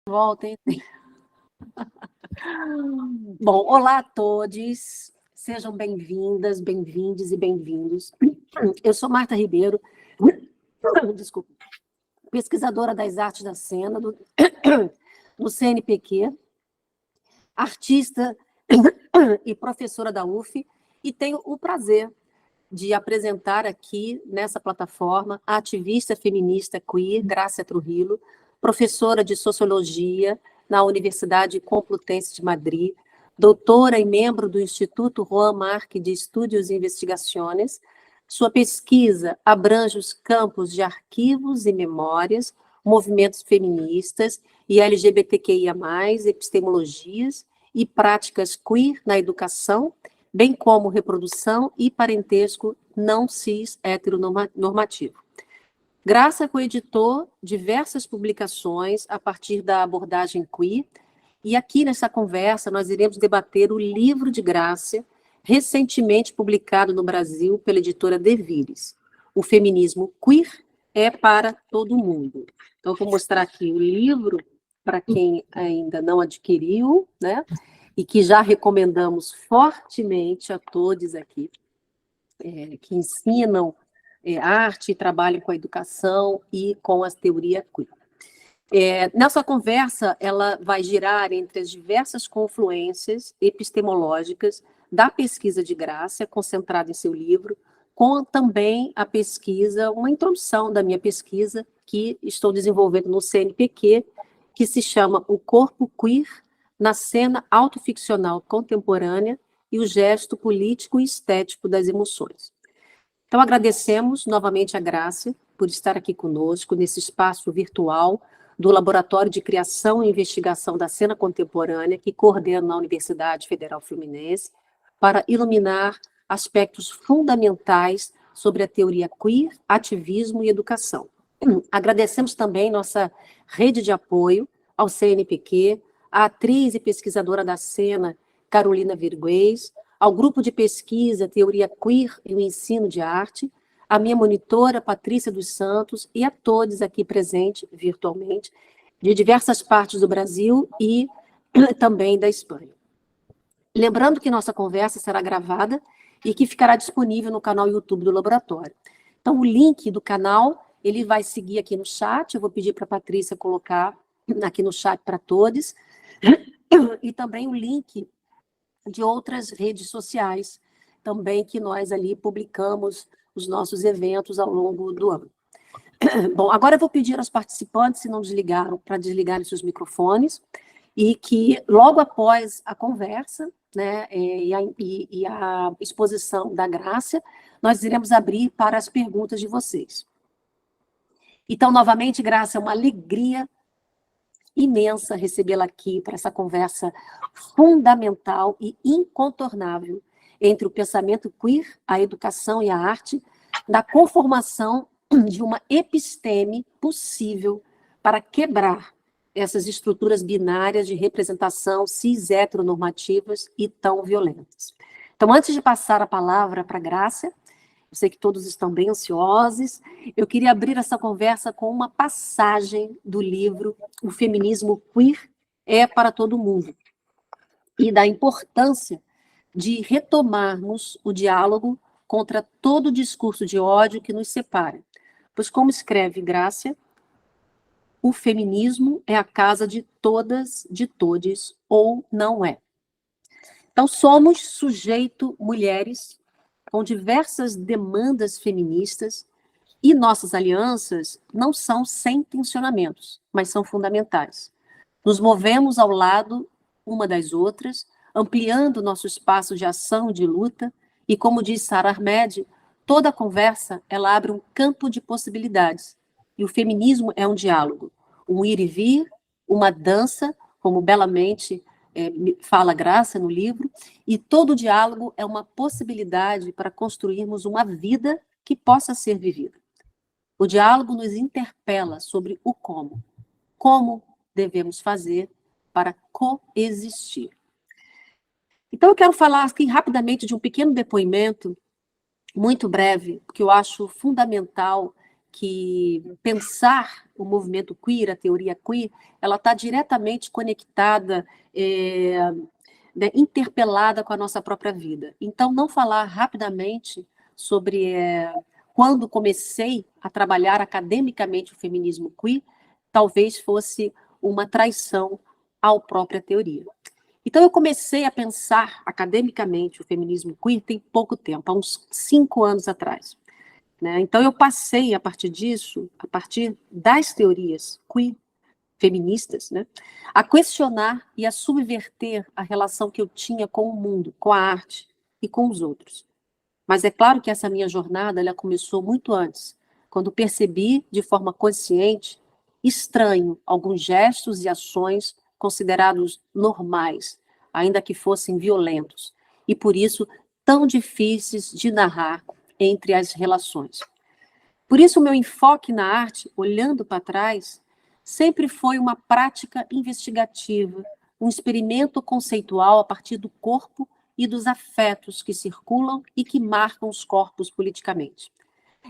Volta, hein? Bom, olá a todos, sejam bem-vindas, bem-vindes e bem-vindos. Eu sou Marta Ribeiro, desculpa, pesquisadora das artes da cena no CNPq, artista e professora da UF, e tenho o prazer de apresentar aqui nessa plataforma a ativista feminista queer Grácia Trujillo, professora de Sociologia na Universidade Complutense de Madrid, doutora e membro do Instituto Juan March de Estudios e Investigações. Sua pesquisa abrange os campos de arquivos e memórias, movimentos feministas e LGBTQIA+, epistemologias e práticas queer na educação, bem como reprodução e parentesco não cis heteronormativo. Grácia coeditou diversas publicações a partir da abordagem queer, e aqui nessa conversa nós iremos debater o livro de Grácia, recentemente publicado no Brasil pela editora Devires. O feminismo queer é para todo mundo. Então, vou mostrar aqui o livro para quem ainda não adquiriu, né? E que já recomendamos fortemente a todos aqui, que ensinam arte e trabalham com a educação e com a teoria queer. Nessa conversa, ela vai girar entre as diversas confluências epistemológicas da pesquisa de Grácia, concentrada em seu livro, com também a pesquisa, uma introdução da minha pesquisa, que estou desenvolvendo no CNPq, que se chama O Corpo Queer na Cena Autoficcional Contemporânea e o Gesto Político e Estético das Emoções. Então, agradecemos novamente a Grácia por estar aqui conosco nesse espaço virtual do Laboratório de Criação e Investigação da Cena Contemporânea, que coordena a Universidade Federal Fluminense, para iluminar aspectos fundamentais sobre a teoria queer, ativismo e educação. Agradecemos também nossa rede de apoio ao CNPq, a atriz e pesquisadora da cena, Carolina Virguês, ao grupo de pesquisa Teoria Queer e o Ensino de Arte, a minha monitora, Patrícia dos Santos, e a todos aqui presentes, virtualmente, de diversas partes do Brasil e também da Espanha. Lembrando que nossa conversa será gravada e que ficará disponível no canal YouTube do Laboratório. Então, o link do canal, ele vai seguir aqui no chat, eu vou pedir para a Patrícia colocar aqui no chat para todos, e também o link de outras redes sociais, também que nós ali publicamos os nossos eventos ao longo do ano. Bom, agora eu vou pedir aos participantes, se não desligaram, para desligarem seus microfones, e que logo após a conversa, né, e a exposição da Grácia, nós iremos abrir para as perguntas de vocês. Então, novamente, Grácia, é uma alegria imensa recebê-la aqui para essa conversa fundamental e incontornável entre o pensamento queer, a educação e a arte, da conformação de uma episteme possível para quebrar essas estruturas binárias de representação cis-heteronormativas e tão violentas. Então, antes de passar a palavra para a Grácia, eu sei que todos estão bem ansiosos, eu queria abrir essa conversa com uma passagem do livro O Feminismo Queer é para todo mundo, e da importância de retomarmos o diálogo contra todo o discurso de ódio que nos separa. Pois, como escreve Grácia, o feminismo é a casa de todas, de todes, ou não é. Então, somos sujeito mulheres com diversas demandas feministas, e nossas alianças não são sem tensionamentos, mas são fundamentais. Nos movemos ao lado uma das outras, ampliando nosso espaço de ação e de luta, e como diz Sara Ahmed, toda conversa ela abre um campo de possibilidades, e o feminismo é um diálogo, um ir e vir, uma dança, como belamente fala Grácia no livro, e todo diálogo é uma possibilidade para construirmos uma vida que possa ser vivida. O diálogo nos interpela sobre o como devemos fazer para coexistir. Então, eu quero falar aqui rapidamente de um pequeno depoimento, muito breve, que eu acho fundamental que pensar o movimento queer, a teoria queer, ela está diretamente conectada, né, interpelada com a nossa própria vida. Então, não falar rapidamente sobre quando comecei a trabalhar academicamente o feminismo queer, talvez fosse uma traição à própria teoria. Então, eu comecei a pensar academicamente o feminismo queer tem pouco tempo, há uns 5 anos atrás. Né? Então, eu passei, a partir disso, a partir das teorias queer, feministas, né, a questionar e a subverter a relação que eu tinha com o mundo, com a arte e com os outros. Mas é claro que essa minha jornada ela começou muito antes, quando percebi de forma consciente, estranho, alguns gestos e ações considerados normais, ainda que fossem violentos, e por isso tão difíceis de narrar entre as relações. Por isso, o meu enfoque na arte, olhando para trás, sempre foi uma prática investigativa, um experimento conceitual a partir do corpo e dos afetos que circulam e que marcam os corpos politicamente.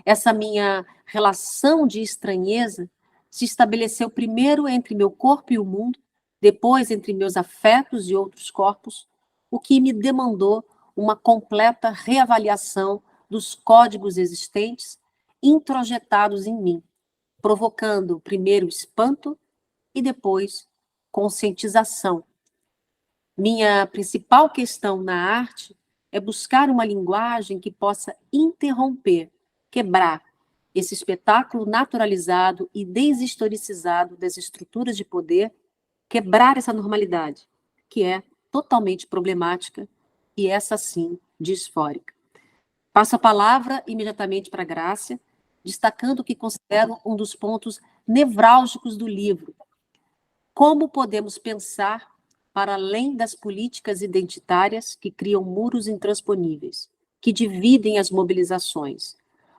Essa minha relação de estranheza se estabeleceu primeiro entre meu corpo e o mundo, depois entre meus afetos e outros corpos, o que me demandou uma completa reavaliação dos códigos existentes introjetados em mim, provocando primeiro espanto e depois conscientização. Minha principal questão na arte é buscar uma linguagem que possa interromper, quebrar esse espetáculo naturalizado e deshistoricizado das estruturas de poder, quebrar essa normalidade, que é totalmente problemática e essa sim disfórica. Passo a palavra imediatamente para a Grácia, destacando o que considero um dos pontos nevrálgicos do livro. Como podemos pensar para além das políticas identitárias que criam muros intransponíveis, que dividem as mobilizações?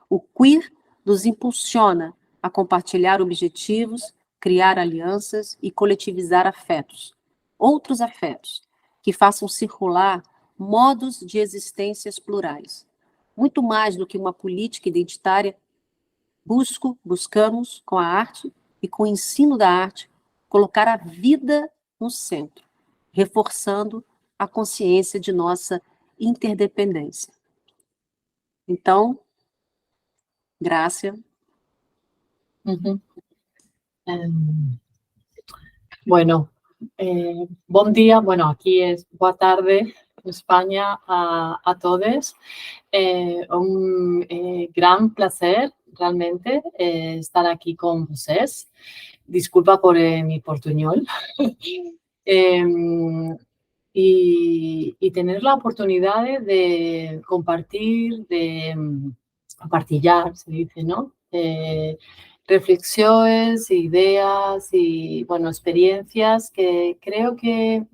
O queer nos impulsiona a compartilhar objetivos, criar alianças e coletivizar afetos, outros afetos, que façam circular modos de existências plurais. Muito mais do que uma política identitária, buscamos, com a arte e com o ensino da arte, colocar a vida no centro, reforçando a consciência de nossa interdependência. Então, Grácia. Bueno, buen día. Bueno, aquí es boa tarde en España a todos. Un gran placer realmente estar aquí con vosotros. Disculpa por mi portuñol. Y tener la oportunidad de compartir, de compartillar, se dice, ¿no? Reflexiones, ideas y, bueno, experiencias que creo que,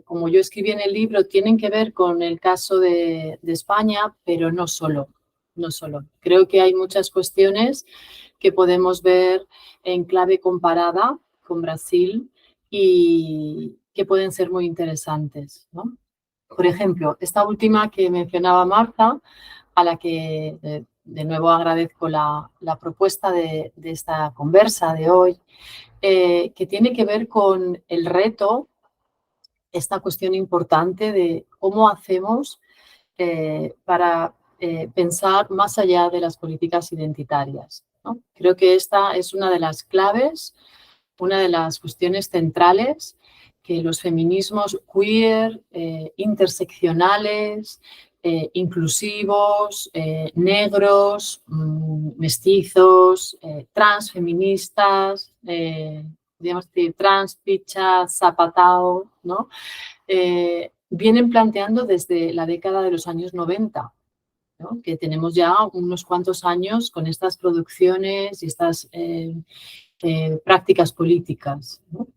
como yo escribí en el libro, tienen que ver con el caso de España, pero no solo, no solo. Creo que hay muchas cuestiones que podemos ver en clave comparada con Brasil y que pueden ser muy interesantes, ¿no? Por ejemplo, esta última que mencionaba Marta, a la que de nuevo agradezco la propuesta de esta conversa de hoy, que tiene que ver con el reto, esta cuestión importante de cómo hacemos para pensar más allá de las políticas identitarias, ¿no? Creo que esta es una de las claves, una de las cuestiones centrales que los feminismos queer, interseccionales, inclusivos, negros, mestizos, transfeministas, podríamos decir trans, picha, zapatao, ¿no? Vienen planteando desde la década de los años 90, ¿no? Que tenemos ya unos cuantos años con estas producciones y estas prácticas políticas, ¿no?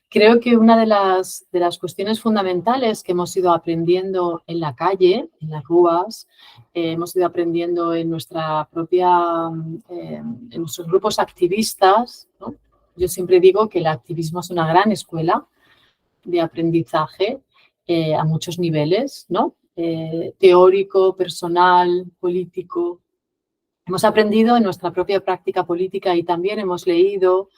Creo que una de las cuestiones fundamentales que hemos ido aprendiendo en la calle, en las ruas, hemos ido aprendiendo en nuestra propia, en nuestros grupos activistas, ¿no? Yo siempre digo que el activismo es una gran escuela de aprendizaje a muchos niveles, ¿no? Teórico, personal, político. Hemos aprendido en nuestra propia práctica política y también hemos leído,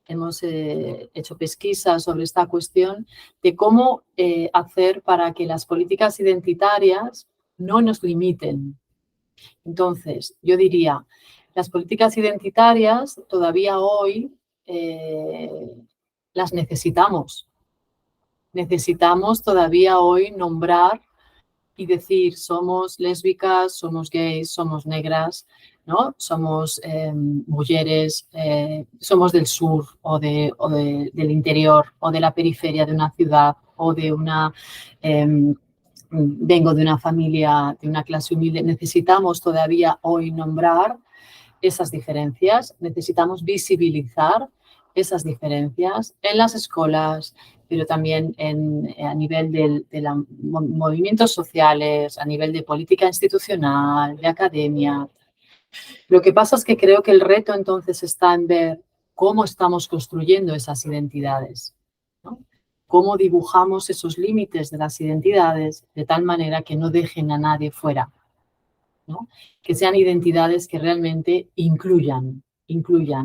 hemos hecho pesquisas sobre esta cuestión de cómo hacer para que las políticas identitarias no nos limiten. Entonces, yo diría, las políticas identitarias todavía hoy las necesitamos. Necesitamos todavía hoy nombrar y decir somos lésbicas, somos gays, somos negras, ¿no? Somos mujeres, somos del sur del interior o de la periferia de una ciudad o de una... vengo de una familia, de una clase humilde. Necesitamos todavía hoy nombrar esas diferencias, necesitamos visibilizar esas diferencias en las escuelas, pero también a nivel de los movimientos sociales, a nivel de política institucional, de academia. Lo que pasa es que creo que el reto entonces está en ver cómo estamos construyendo esas identidades, ¿no? Cómo dibujamos esos límites de las identidades de tal manera que no dejen a nadie fuera, ¿no? Que sean identidades que realmente incluyan,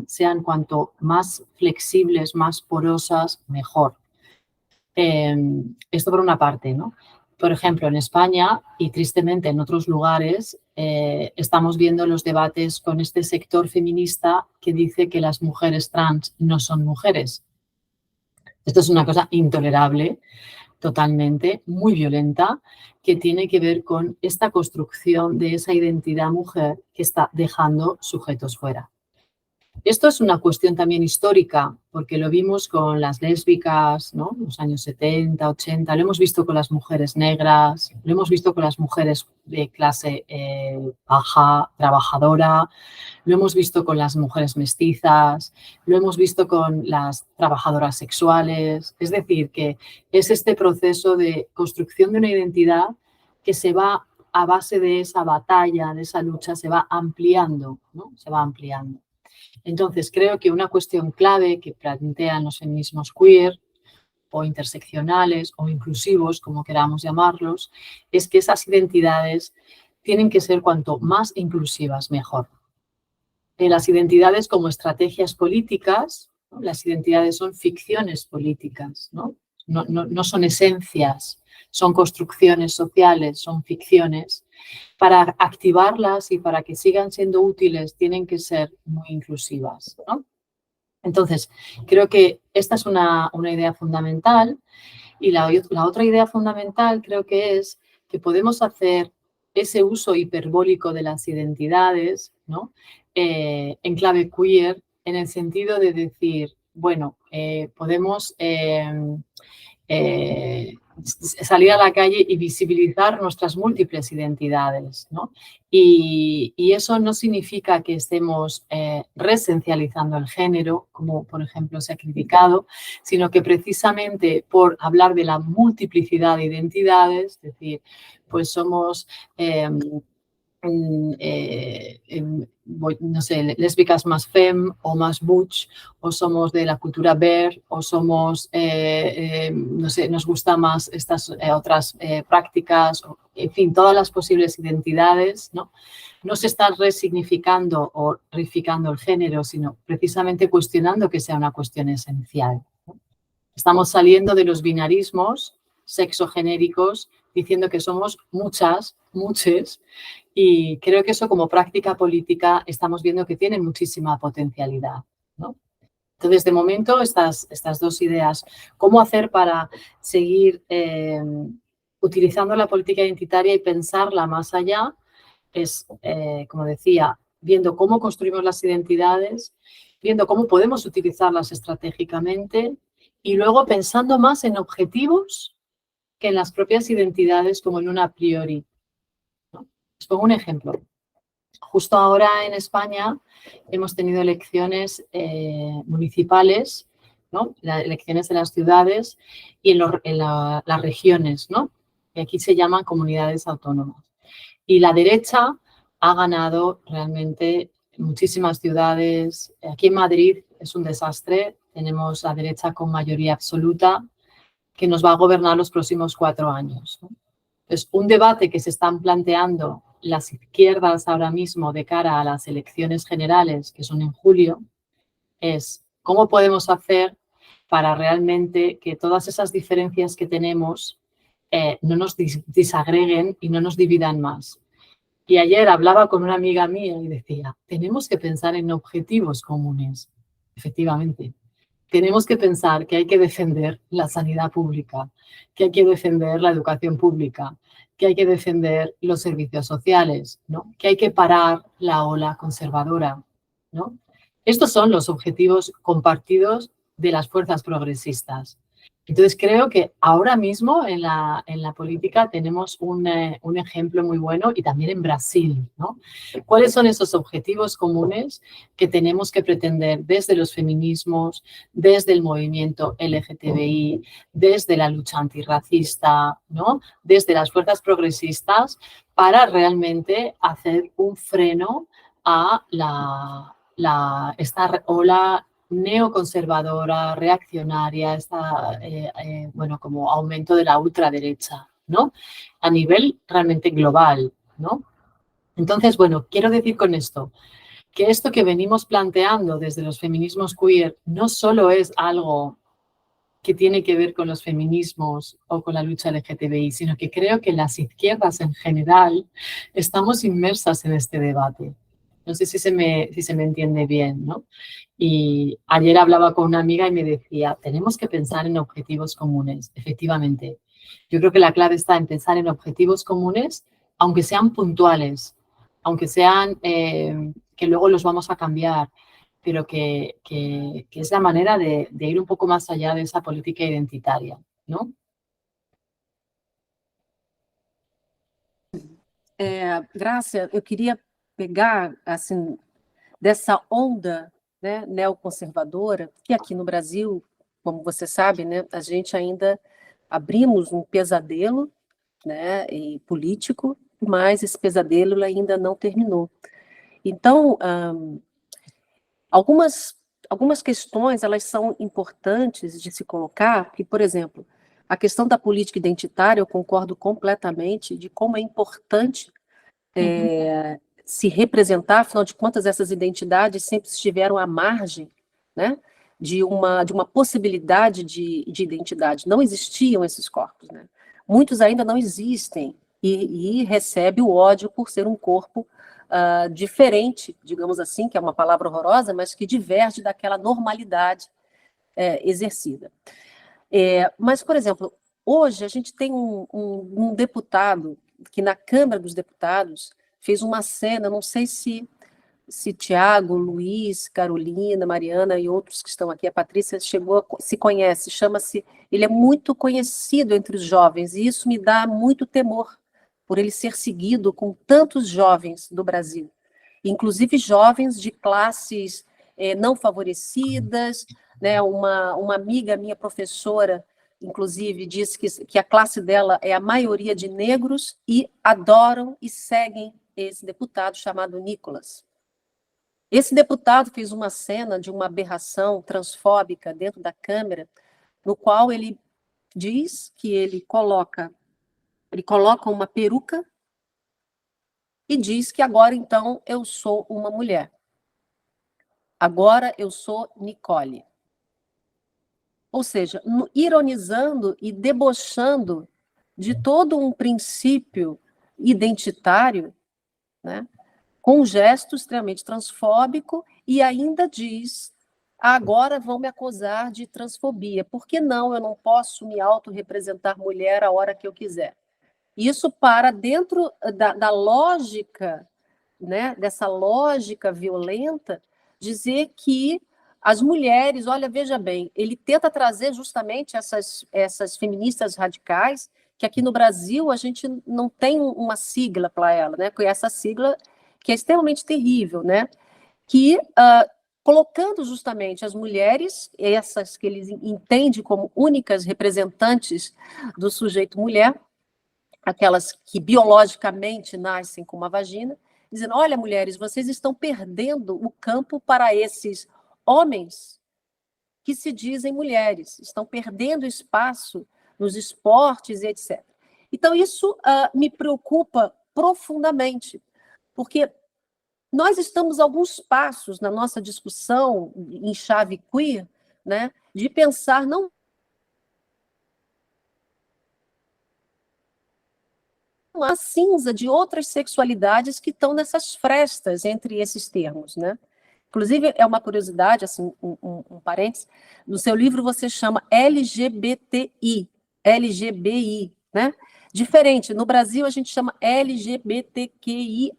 sean cuanto más flexibles, más porosas, mejor. Esto por una parte, ¿no? Por ejemplo, en España y tristemente en otros lugares estamos viendo los debates con este sector feminista que dice que las mujeres trans no son mujeres. Esto es una cosa intolerable, totalmente, muy violenta, que tiene que ver con esta construcción de esa identidad mujer que está dejando sujetos fuera. Esto es una cuestión también histórica, porque lo vimos con las lésbicas, ¿no? En los años 70, 80, lo hemos visto con las mujeres negras, lo hemos visto con las mujeres de clase baja, trabajadora, lo hemos visto con las mujeres mestizas, lo hemos visto con las trabajadoras sexuales. Es decir, que es este proceso de construcción de una identidad que se va a base de esa batalla, de esa lucha, se va ampliando, ¿no? Se va ampliando. Entonces, creo que una cuestión clave que plantean los feminismos queer o interseccionales o inclusivos, como queramos llamarlos, es que esas identidades tienen que ser cuanto más inclusivas, mejor. Las identidades como estrategias políticas, ¿no? Las identidades son ficciones políticas, ¿no? No son esencias, son construcciones sociales, son ficciones. Para activarlas y para que sigan siendo útiles tienen que ser muy inclusivas, ¿no? Entonces, creo que esta es una idea fundamental y la otra idea fundamental creo que es que podemos hacer ese uso hiperbólico de las identidades, ¿no? En clave queer, en el sentido de decir, bueno, podemos salir a la calle y visibilizar nuestras múltiples identidades, ¿no? Y eso no significa que estemos reesencializando el género, como por ejemplo se ha criticado, sino que precisamente por hablar de la multiplicidad de identidades, es decir, pues somos... no sé, lésbicas más femme o más butch, o somos de la cultura bear, o somos, no sé, nos gustan más estas otras prácticas, en fin, todas las posibles identidades, ¿no? No se está resignificando o reificando el género, sino precisamente cuestionando que sea una cuestión esencial, ¿no? Estamos saliendo de los binarismos sexogenéricos, diciendo que somos muchas, muchos, y creo que eso como práctica política estamos viendo que tiene muchísima potencialidad, ¿no? Entonces, de momento, estas dos ideas, cómo hacer para seguir utilizando la política identitaria y pensarla más allá, es, como decía, viendo cómo construimos las identidades, viendo cómo podemos utilizarlas estratégicamente y luego pensando más en objetivos que en las propias identidades como en un a priori, ¿no? Os pongo un ejemplo. Justo ahora en España hemos tenido elecciones municipales, ¿no? Las elecciones de las ciudades y en las regiones, ¿no? Que aquí se llaman comunidades autónomas. Y la derecha ha ganado realmente muchísimas ciudades. Aquí en Madrid es un desastre. Tenemos la derecha con mayoría absoluta que nos va a gobernar los próximos 4 años, ¿no? Es un debate que se están planteando las izquierdas ahora mismo de cara a las elecciones generales, que son en julio, es cómo podemos hacer para realmente que todas esas diferencias que tenemos no nos disagreguen y no nos dividan más. Y ayer hablaba con una amiga mía y decía, tenemos que pensar en objetivos comunes. Efectivamente, tenemos que pensar que hay que defender la sanidad pública, que hay que defender la educación pública, que hay que defender los servicios sociales, ¿no? Que hay que parar la ola conservadora, ¿no? Estos son los objetivos compartidos de las fuerzas progresistas. Entonces, creo que ahora mismo en la política tenemos un ejemplo muy bueno y también en Brasil, ¿no? ¿Cuáles son esos objetivos comunes que tenemos que pretender desde los feminismos, desde el movimiento LGTBI, desde la lucha antirracista, ¿no? Desde las fuerzas progresistas para realmente hacer un freno a esta ola neoconservadora, reaccionaria, bueno, como aumento de la ultraderecha, ¿no? A nivel realmente global, ¿no? Entonces, bueno, quiero decir con esto que venimos planteando desde los feminismos queer no solo es algo que tiene que ver con los feminismos o con la lucha LGTBI, sino que creo que las izquierdas en general estamos inmersas en este debate. No sé si se me entiende bien, ¿no? Y ayer hablaba con una amiga y me decía, tenemos que pensar en objetivos comunes. Efectivamente, yo creo que la clave está en pensar en objetivos comunes, aunque sean puntuales, aunque sean que luego los vamos a cambiar, pero que es la manera de ir un pouco más allá de esa política identitaria, ¿no? Grácia, eu queria pegar, assim, dessa onda, né, neoconservadora, que aqui no Brasil, como você sabe, né, a gente ainda abrimos um pesadelo, né, e político, mas esse pesadelo ainda não terminou. Então, algumas questões, elas são importantes de se colocar, que, por exemplo, a questão da política identitária, eu concordo completamente de como é importante se representar, afinal de contas, essas identidades sempre estiveram à margem, né, de uma possibilidade de identidade. Não existiam esses corpos, né? Muitos ainda não existem e recebe o ódio por ser um corpo diferente, digamos assim, que é uma palavra horrorosa, mas que diverge daquela normalidade exercida. Mas, por exemplo, hoje a gente tem um deputado que na Câmara dos Deputados fez uma cena, não sei se Tiago, Luiz, Carolina, Mariana e outros que estão aqui, a Patrícia se conhece, ele é muito conhecido entre os jovens, e isso me dá muito temor, por ele ser seguido com tantos jovens do Brasil, inclusive jovens de classes não favorecidas, né? Uma amiga minha, professora, inclusive, disse que a classe dela é a maioria de negros e adoram e seguem esse deputado chamado Nicolas. Esse deputado fez uma cena de uma aberração transfóbica dentro da Câmara, no qual ele diz que ele coloca uma peruca e diz que agora, então, eu sou uma mulher. Agora eu sou Nicole. Ou seja, ironizando e debochando de todo um princípio identitário, né, com um gesto extremamente transfóbico, e ainda diz, agora vão me acusar de transfobia. Por que não? Eu não posso me autorrepresentar mulher a hora que eu quiser. Isso para dentro da lógica, né, dessa lógica violenta, dizer que as mulheres, olha, veja bem, ele tenta trazer justamente essas feministas radicais, que aqui no Brasil a gente não tem uma sigla para ela, né? Essa sigla que é extremamente terrível, né? Que colocando justamente as mulheres, essas que eles entendem como únicas representantes do sujeito mulher, aquelas que biologicamente nascem com uma vagina, dizendo, olha, mulheres, vocês estão perdendo o campo para esses homens que se dizem mulheres, estão perdendo espaço nos esportes e etc. Então, isso me preocupa profundamente, porque nós estamos a alguns passos na nossa discussão em chave queer, né, de pensar não a cinza de outras sexualidades que estão nessas frestas entre esses termos, né? Inclusive, é uma curiosidade, assim, um parênteses, no seu livro você chama LGBTI, LGBI, né? Diferente, no Brasil a gente chama LGBTQIA+.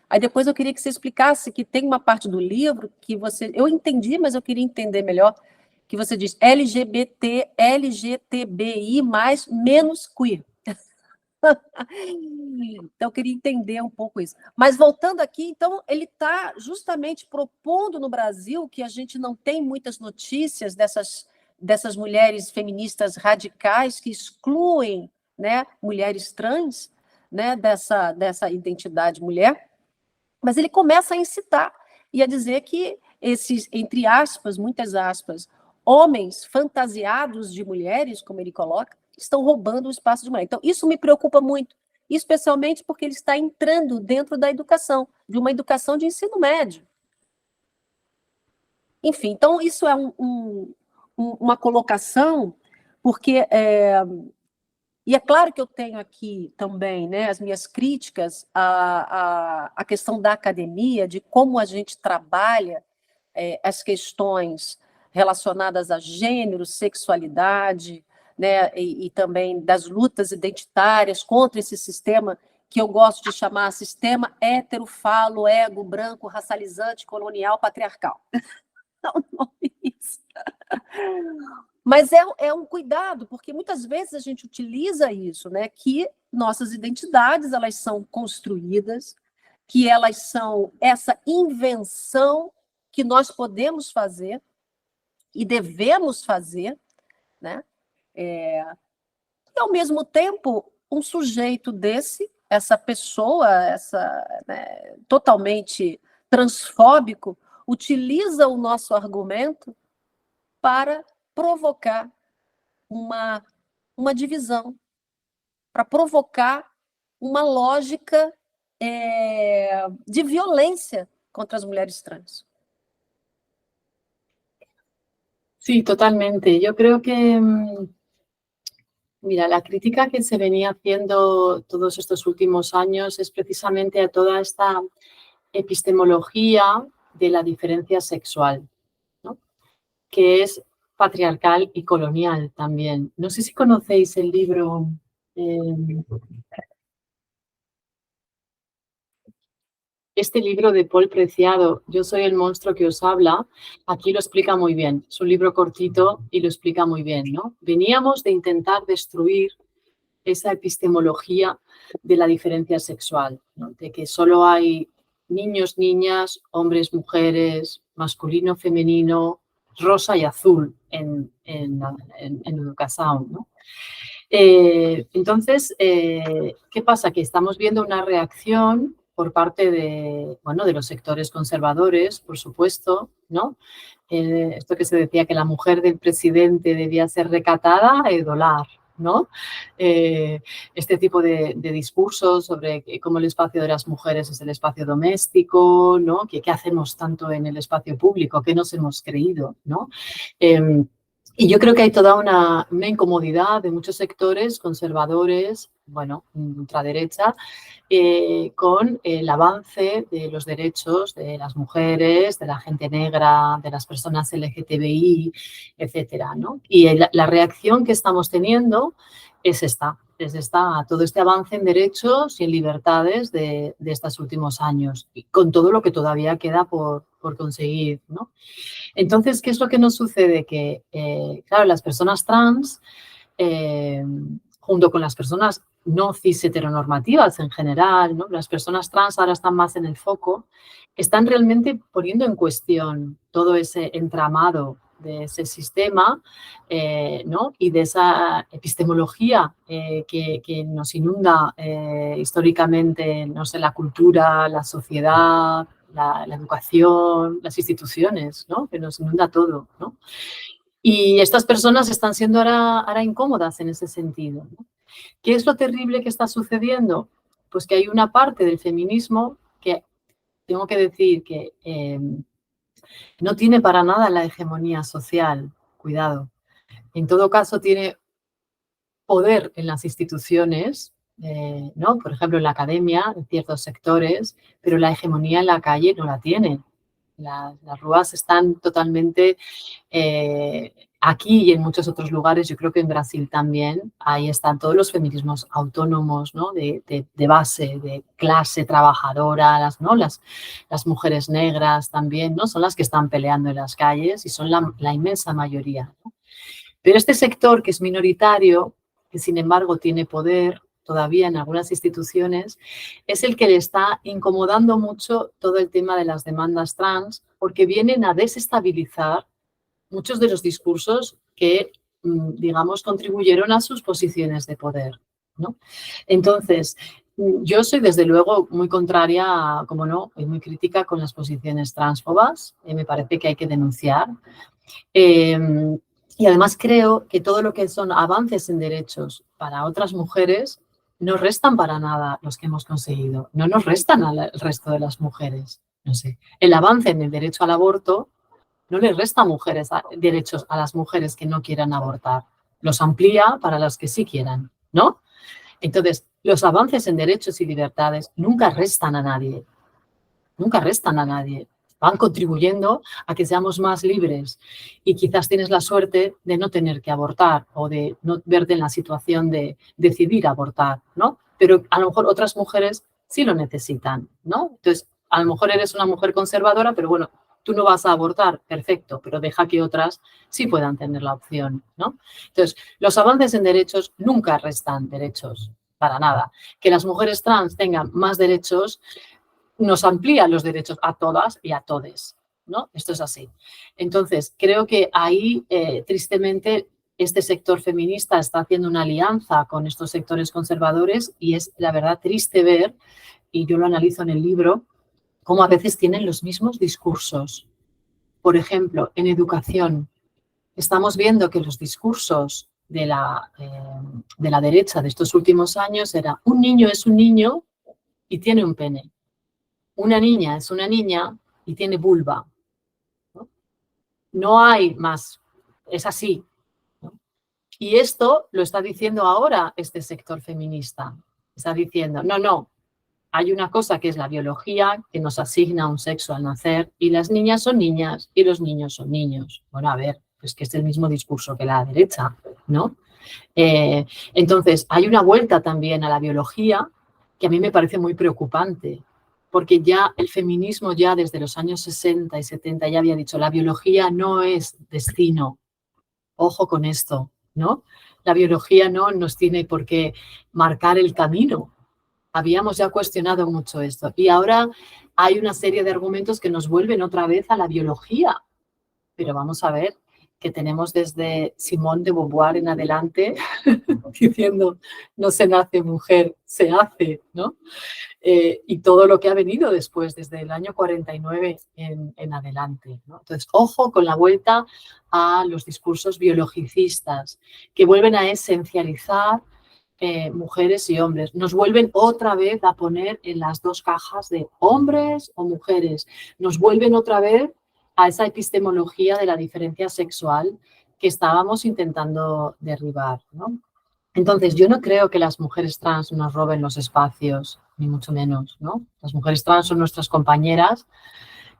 Aí depois eu queria que você explicasse que tem uma parte do livro que você... Eu entendi, mas eu queria entender melhor, que você diz LGBT, LGTBI+, menos queer. Então, eu queria entender um pouco isso. Mas voltando aqui, então, ele está justamente propondo no Brasil, que a gente não tem muitas notícias dessas mulheres feministas radicais que excluem, né, mulheres trans, né, dessa identidade mulher, mas ele começa a incitar e a dizer que esses, entre aspas, muitas aspas, homens fantasiados de mulheres, como ele coloca, estão roubando o espaço de mulher. Então, isso me preocupa muito, especialmente porque ele está entrando dentro da educação, de uma educação de ensino médio. Enfim, então isso é uma colocação, porque e é claro que eu tenho aqui também, né, as minhas críticas à questão da academia, de como a gente trabalha as questões relacionadas a gênero, sexualidade, né, e também das lutas identitárias contra esse sistema que eu gosto de chamar sistema hétero, falo, ego, branco, racializante, colonial, patriarcal. Não, não é isso. Mas é um cuidado, porque muitas vezes a gente utiliza isso, né? Que nossas identidades elas são construídas, que elas são essa invenção que nós podemos fazer e devemos fazer, né? E ao mesmo tempo, um sujeito desse, essa pessoa, né, totalmente transfóbico, utiliza o nosso argumento para provocar uma divisão, para provocar uma lógica de violência contra as mulheres trans. Sí, totalmente. Yo creo que, mira, la crítica que se venía haciendo todos estos últimos años es precisamente a toda esta epistemología de la diferencia sexual, ¿no? Que es patriarcal y colonial también. No sé si conocéis el libro este libro de Paul Preciado, Yo soy el monstruo que os habla, aquí lo explica muy bien. Es un libro cortito y lo explica muy bien, ¿no? Veníamos de intentar destruir esa epistemología de la diferencia sexual, ¿no? De que solo hay niños, niñas, hombres, mujeres, masculino, femenino, rosa y azul en educación, ¿no? Entonces, ¿qué pasa? Que estamos viendo una reacción por parte de, bueno, de los sectores conservadores, por supuesto, ¿no? Esto que se decía que la mujer del presidente debía ser recatada e idolar, ¿no? Este tipo de discursos sobre cómo el espacio de las mujeres es el espacio doméstico, ¿no? ¿Qué hacemos tanto en el espacio público? ¿Qué nos hemos creído, ¿no? Y yo creo que hay toda una incomodidad de muchos sectores conservadores, bueno, ultraderecha, con el avance de los derechos de las mujeres, de la gente negra, de las personas LGTBI, etcétera, ¿no? Y la reacción que estamos teniendo es esta a todo este avance en derechos y en libertades de estos últimos años, y con todo lo que todavía queda por conseguir, ¿no? Entonces, ¿qué es lo que nos sucede? Que, claro, las personas trans, junto con las personas no cis heteronormativas en general, ¿no? Las personas trans ahora están más en el foco, están realmente poniendo en cuestión todo ese entramado de ese sistema, ¿no? Y de esa epistemología que nos inunda históricamente, no sé, la cultura, la sociedad, la educación, las instituciones, ¿no? Que nos inunda todo, ¿no? Y estas personas están siendo ahora incómodas en ese sentido, ¿no? ¿Qué es lo terrible que está sucediendo? pues que hay una parte del feminismo que tengo que decir que no tiene para nada la hegemonía social, cuidado. En todo caso, tiene poder en las instituciones, ¿no? Por ejemplo, en la academia, en ciertos sectores, pero la hegemonía en la calle no la tiene. Las RUAs están totalmente aquí y en muchos otros lugares, yo creo que en Brasil también, ahí están todos los feminismos autónomos, ¿no? de base, de clase trabajadora, ¿no? Las mujeres negras también, ¿no? Son las que están peleando en las calles y son la inmensa mayoría, ¿no? Pero este sector que es minoritario, que sin embargo tiene poder todavía en algunas instituciones, es el que le está incomodando mucho todo el tema de las demandas trans, porque vienen a desestabilizar muchos de los discursos que, digamos, contribuyeron a sus posiciones de poder, ¿no? Entonces, yo soy desde luego muy contraria, como no, y muy crítica con las posiciones transfobas, me parece que hay que denunciar. Y además creo que todo lo que son avances en derechos para otras mujeres no restan para nada los que hemos conseguido, no nos restan al resto de las mujeres. No sé, el avance en el derecho al aborto no les resta derechos a las mujeres que no quieran abortar, los amplía para las que sí quieran, ¿no? Entonces, los avances en derechos y libertades nunca restan a nadie, nunca restan a nadie. Van contribuyendo a que seamos más libres y quizás tienes la suerte de no tener que abortar o de no verte en la situación de decidir abortar, ¿no? Pero a lo mejor otras mujeres sí lo necesitan, ¿no? Entonces, a lo mejor eres una mujer conservadora, pero bueno, tú no vas a abortar, perfecto, pero deja que otras sí puedan tener la opción, ¿no? Entonces, los avances en derechos nunca restan derechos, para nada. Que las mujeres trans tengan más derechos nos amplía los derechos a todas y a todes, ¿no? Esto es así. Entonces, creo que ahí, tristemente, este sector feminista está haciendo una alianza con estos sectores conservadores y es, la verdad, triste ver, y yo lo analizo en el libro, cómo a veces tienen los mismos discursos. Por ejemplo, en educación, estamos viendo que los discursos de la derecha de estos últimos años era un niño es un niño y tiene un pene. Una niña es una niña y tiene vulva. No hay más, es así, ¿no? Y esto lo está diciendo ahora este sector feminista. Está diciendo, no, hay una cosa que es la biología, que nos asigna un sexo al nacer, y las niñas son niñas y los niños son niños. Bueno, a ver, pues que es el mismo discurso que la derecha, ¿no? Entonces, hay una vuelta también a la biología que a mí me parece muy preocupante, porque ya el feminismo ya desde los años 60 y 70 ya había dicho, la biología no es destino, ojo con esto, ¿no? La biología no nos tiene por qué marcar el camino. Habíamos ya cuestionado mucho esto y ahora hay una serie de argumentos que nos vuelven otra vez a la biología. Pero vamos a ver que tenemos desde Simone de Beauvoir en adelante diciendo no se nace mujer, se hace, ¿no? Y todo lo que ha venido después, desde el año 49 en adelante, ¿no? Entonces, ojo con la vuelta a los discursos biologicistas que vuelven a esencializar mujeres y hombres. Nos vuelven otra vez a poner en las dos cajas de hombres o mujeres. Nos vuelven otra vez a esa epistemología de la diferencia sexual que estábamos intentando derribar, ¿no? Entonces, yo no creo que las mujeres trans nos roben los espacios, ni mucho menos, ¿no? Las mujeres trans son nuestras compañeras.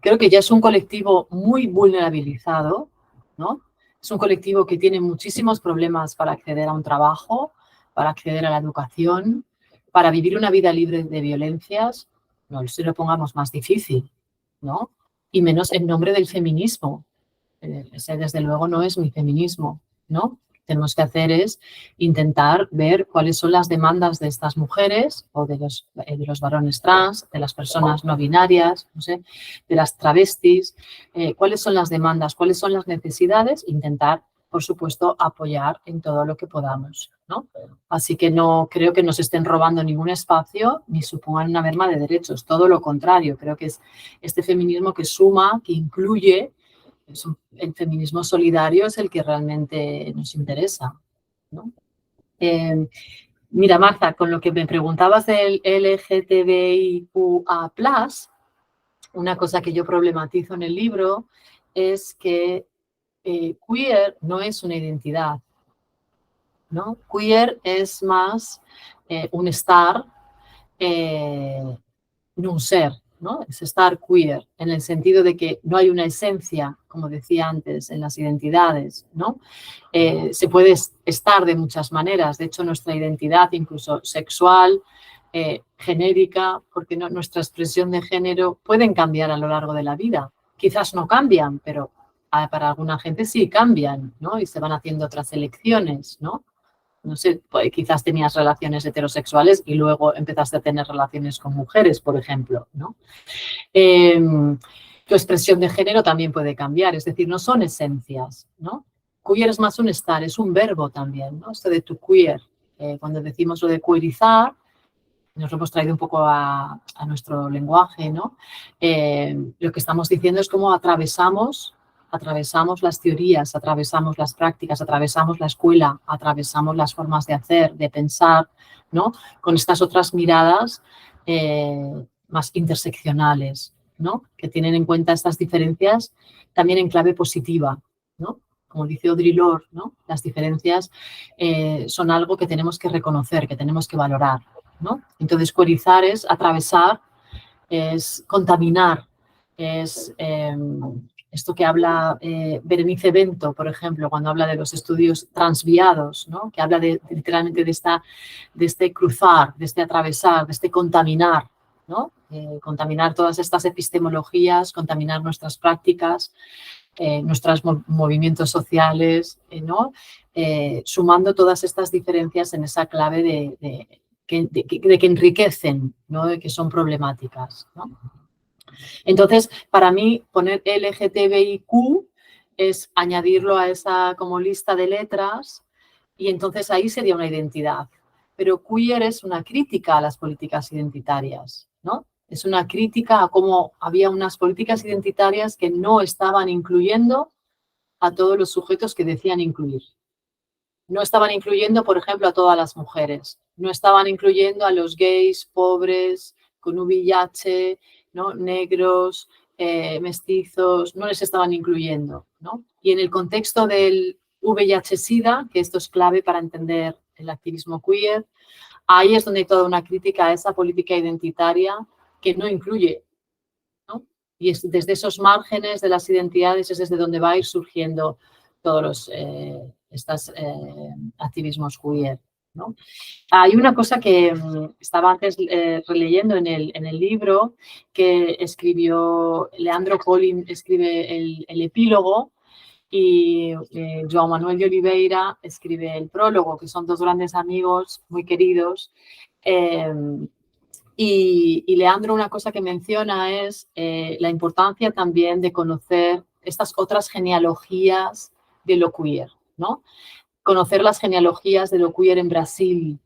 Creo que ya es un colectivo muy vulnerabilizado, ¿no? Es un colectivo que tiene muchísimos problemas para acceder a un trabajo, para acceder a la educación, para vivir una vida libre de violencias. No se lo pongamos más difícil, ¿no? Y menos en nombre del feminismo. Ese, desde luego, no es mi feminismo, ¿no? Tenemos que hacer es intentar ver cuáles son las demandas de estas mujeres o de los varones trans, de las personas no binarias, no sé, de las travestis, cuáles son las demandas, cuáles son las necesidades, intentar, por supuesto, apoyar en todo lo que podamos, ¿no? Así que no creo que nos estén robando ningún espacio ni supongan una merma de derechos, todo lo contrario, creo que es este feminismo que suma, que incluye. El feminismo solidario es el que realmente nos interesa, ¿no? Mira, Marta, con lo que me preguntabas del LGTBIQA+, una cosa que yo problematizo en el libro es que queer no es una identidad, ¿no? Queer es más un estar, no un ser, ¿no? Es estar queer, en el sentido de que no hay una esencia, como decía antes, en las identidades, ¿no? Se puede estar de muchas maneras, de hecho nuestra identidad, incluso sexual, genérica, porque no, nuestra expresión de género pueden cambiar a lo largo de la vida. Quizás no cambian, pero para alguna gente sí cambian, ¿no? Y se van haciendo otras elecciones, ¿no? No sé, pues quizás tenías relaciones heterosexuales y luego empezaste a tener relaciones con mujeres, por ejemplo, ¿no? Tu expresión de género también puede cambiar, es decir, no son esencias, ¿no? Queer es más un estar, es un verbo también, ¿no? Esto de tu queer, cuando decimos lo de queerizar, nos lo hemos traído un poco a nuestro lenguaje, ¿no? Lo que estamos diciendo es cómo atravesamos las teorías, atravesamos las prácticas, atravesamos la escuela, atravesamos las formas de hacer, de pensar, ¿no? Con estas otras miradas más interseccionales, ¿no? Que tienen en cuenta estas diferencias también en clave positiva, ¿no? Como dice Audre Lorde, ¿no? Las diferencias son algo que tenemos que reconocer, que tenemos que valorar, ¿no? Entonces, queerizar es atravesar, es contaminar, es esto que habla Berenice Bento, por ejemplo, cuando habla de los estudios transviados, ¿no? Que habla literalmente de este cruzar, de este atravesar, de este contaminar, ¿no? Contaminar todas estas epistemologías, contaminar nuestras prácticas, nuestros movimientos sociales, ¿no? Sumando todas estas diferencias en esa clave de que enriquecen, ¿no? De que son problemáticas, ¿no? Entonces, para mí, poner LGTBIQ es añadirlo a esa como lista de letras y entonces ahí sería una identidad. Pero queer es una crítica a las políticas identitarias, ¿no? Es una crítica a cómo había unas políticas identitarias que no estaban incluyendo a todos los sujetos que decían incluir. No estaban incluyendo, por ejemplo, a todas las mujeres. No estaban incluyendo a los gays, pobres, con VIH, ¿no? Negros, mestizos, no les estaban incluyendo, ¿no? Y en el contexto del VIH-Sida, que esto es clave para entender el activismo queer, ahí es donde hay toda una crítica a esa política identitaria que no incluye, ¿no? Y es desde esos márgenes de las identidades es desde donde va a ir surgiendo todos los estos activismos queer, ¿no? Hay una cosa que estaba antes releyendo en el libro que escribió Leandro Colin, escribe el epílogo y João Manuel de Oliveira escribe el prólogo, que son dos grandes amigos muy queridos. Y Leandro, una cosa que menciona es la importancia también de conocer estas otras genealogías de lo queer, ¿no? Conocer las genealogías de lo queer en Brasil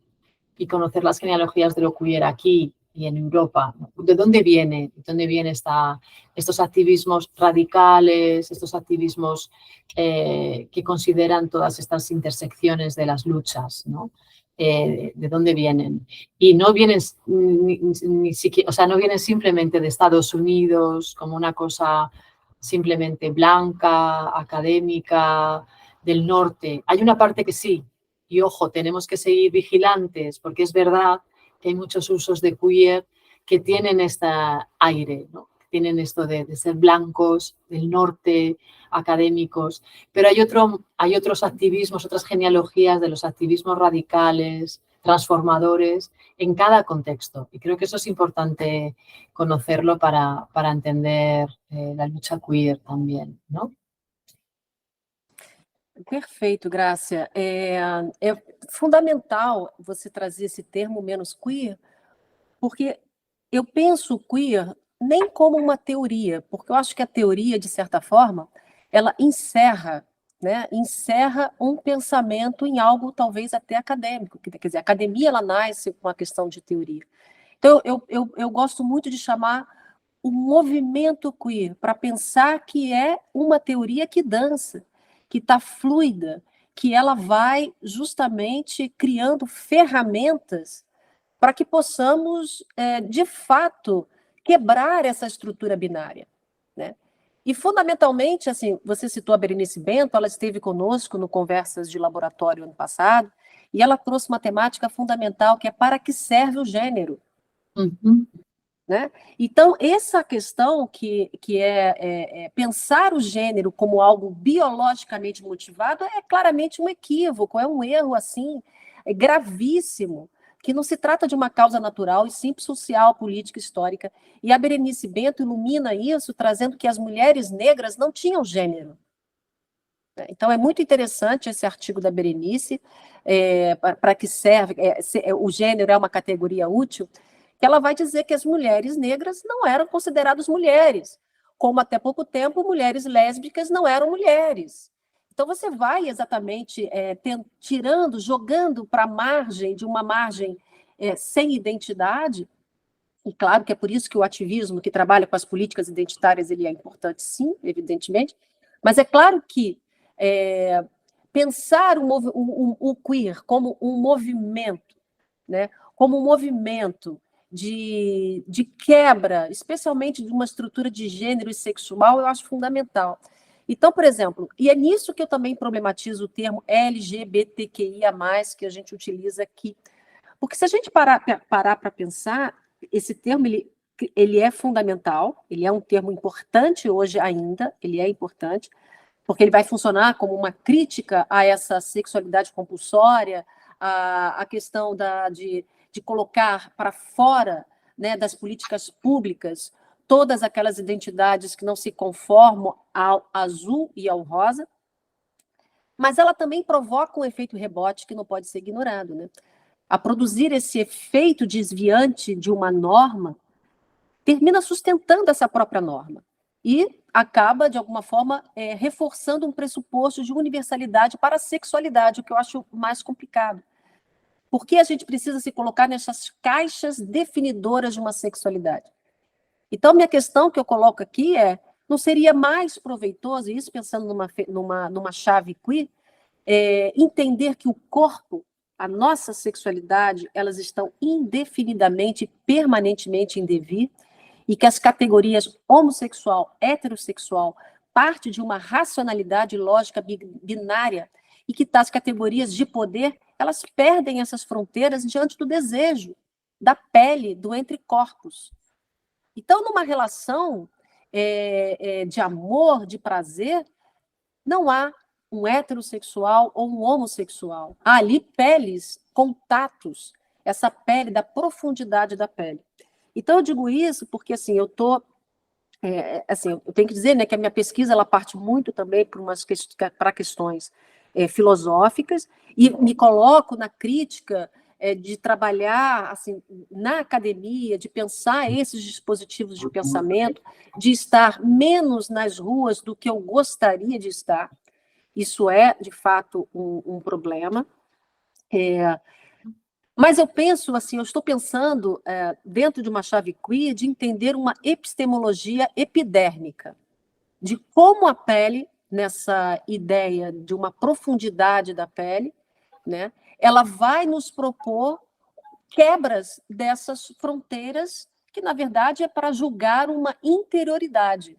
y conocer las genealogías de lo queer aquí y en Europa. ¿De dónde viene? ¿De dónde vienen estos activismos radicales, estos activismos que consideran todas estas intersecciones de las luchas, ¿no? ¿De dónde vienen? Y no vienen ni siquiera, o sea, no vienen simplemente de Estados Unidos como una cosa simplemente blanca, académica, del norte. Hay una parte que sí, y ojo, tenemos que seguir vigilantes porque es verdad que hay muchos usos de queer que tienen este aire, ¿no? Tienen esto de ser blancos, del norte, académicos, pero hay otros activismos, otras genealogías de los activismos radicales, transformadores, en cada contexto. Y creo que eso es importante conocerlo para entender la lucha queer también, ¿no? Perfeito, Grácia. É fundamental você trazer esse termo menos queer, porque eu penso queer nem como uma teoria, porque eu acho que a teoria, de certa forma, ela encerra, né, encerra um pensamento em algo talvez até acadêmico. Quer dizer, a academia ela nasce com a questão de teoria. Então, eu gosto muito de chamar o movimento queer para pensar que é uma teoria que dança, que está fluida, que ela vai justamente criando ferramentas para que possamos, de fato, quebrar essa estrutura binária, né? E, fundamentalmente, assim, você citou a Berenice Bento, ela esteve conosco no Conversas de Laboratório ano passado, e ela trouxe uma temática fundamental, que é para que serve o gênero, né? Então, essa questão que é pensar o gênero como algo biologicamente motivado é claramente um equívoco, é um erro assim, gravíssimo, que não se trata de uma causa natural, e sim social, política, histórica. E a Berenice Bento ilumina isso, trazendo que as mulheres negras não tinham gênero. Então, é muito interessante esse artigo da Berenice, para que serve, o gênero é uma categoria útil, que ela vai dizer que as mulheres negras não eram consideradas mulheres, como até pouco tempo mulheres lésbicas não eram mulheres. Então, você vai exatamente tirando, jogando para a margem, de uma margem sem identidade, e claro que é por isso que o ativismo que trabalha com as políticas identitárias ele é importante, sim, evidentemente, mas é claro que pensar o queer como um movimento, né, como um movimento de quebra, especialmente de uma estrutura de gênero e sexual, eu acho fundamental. Então, por exemplo, e é nisso que eu também problematizo o termo LGBTQIA+, que a gente utiliza aqui. Porque se a gente parar para pensar, esse termo ele é fundamental, ele é um termo importante hoje ainda, ele é importante, porque ele vai funcionar como uma crítica a essa sexualidade compulsória, a questão de colocar para fora, né, das políticas públicas todas aquelas identidades que não se conformam ao azul e ao rosa, mas ela também provoca um efeito rebote que não pode ser ignorado, né? A produzir esse efeito desviante de uma norma, termina sustentando essa própria norma e acaba, de alguma forma, reforçando um pressuposto de universalidade para a sexualidade, o que eu acho mais complicado. Porque a gente precisa se colocar nessas caixas definidoras de uma sexualidade. Então, minha questão que eu coloco aqui não seria mais proveitoso, isso pensando numa chave queer, entender que o corpo, a nossa sexualidade, elas estão indefinidamente, permanentemente em devir, e que as categorias homossexual, heterossexual, parte de uma racionalidade lógica binária, e que as categorias de poder, elas perdem essas fronteiras diante do desejo, da pele, do entre corpos. Então, numa relação de amor, de prazer, não há um heterossexual ou um homossexual. Há ali peles, contatos, essa pele, da profundidade da pele. Então, eu digo isso porque, assim, eu tenho que dizer, né, que a minha pesquisa ela parte muito também para questões filosóficas, e me coloco na crítica de trabalhar assim, na academia, de pensar esses dispositivos de pensamento, de estar menos nas ruas do que eu gostaria de estar. Isso é, de fato, um problema. Mas eu penso assim, eu estou pensando dentro de uma chave queer de entender uma epistemologia epidérmica, de como a pele, nessa ideia de uma profundidade da pele, né, ela vai nos propor quebras dessas fronteiras que, na verdade, é para julgar uma interioridade,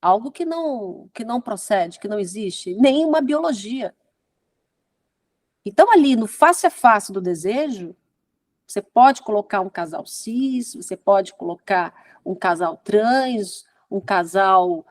algo que não procede, que não existe, nem uma biologia. Então, ali, no face a face do desejo, você pode colocar um casal cis, você pode colocar um casal trans, um casal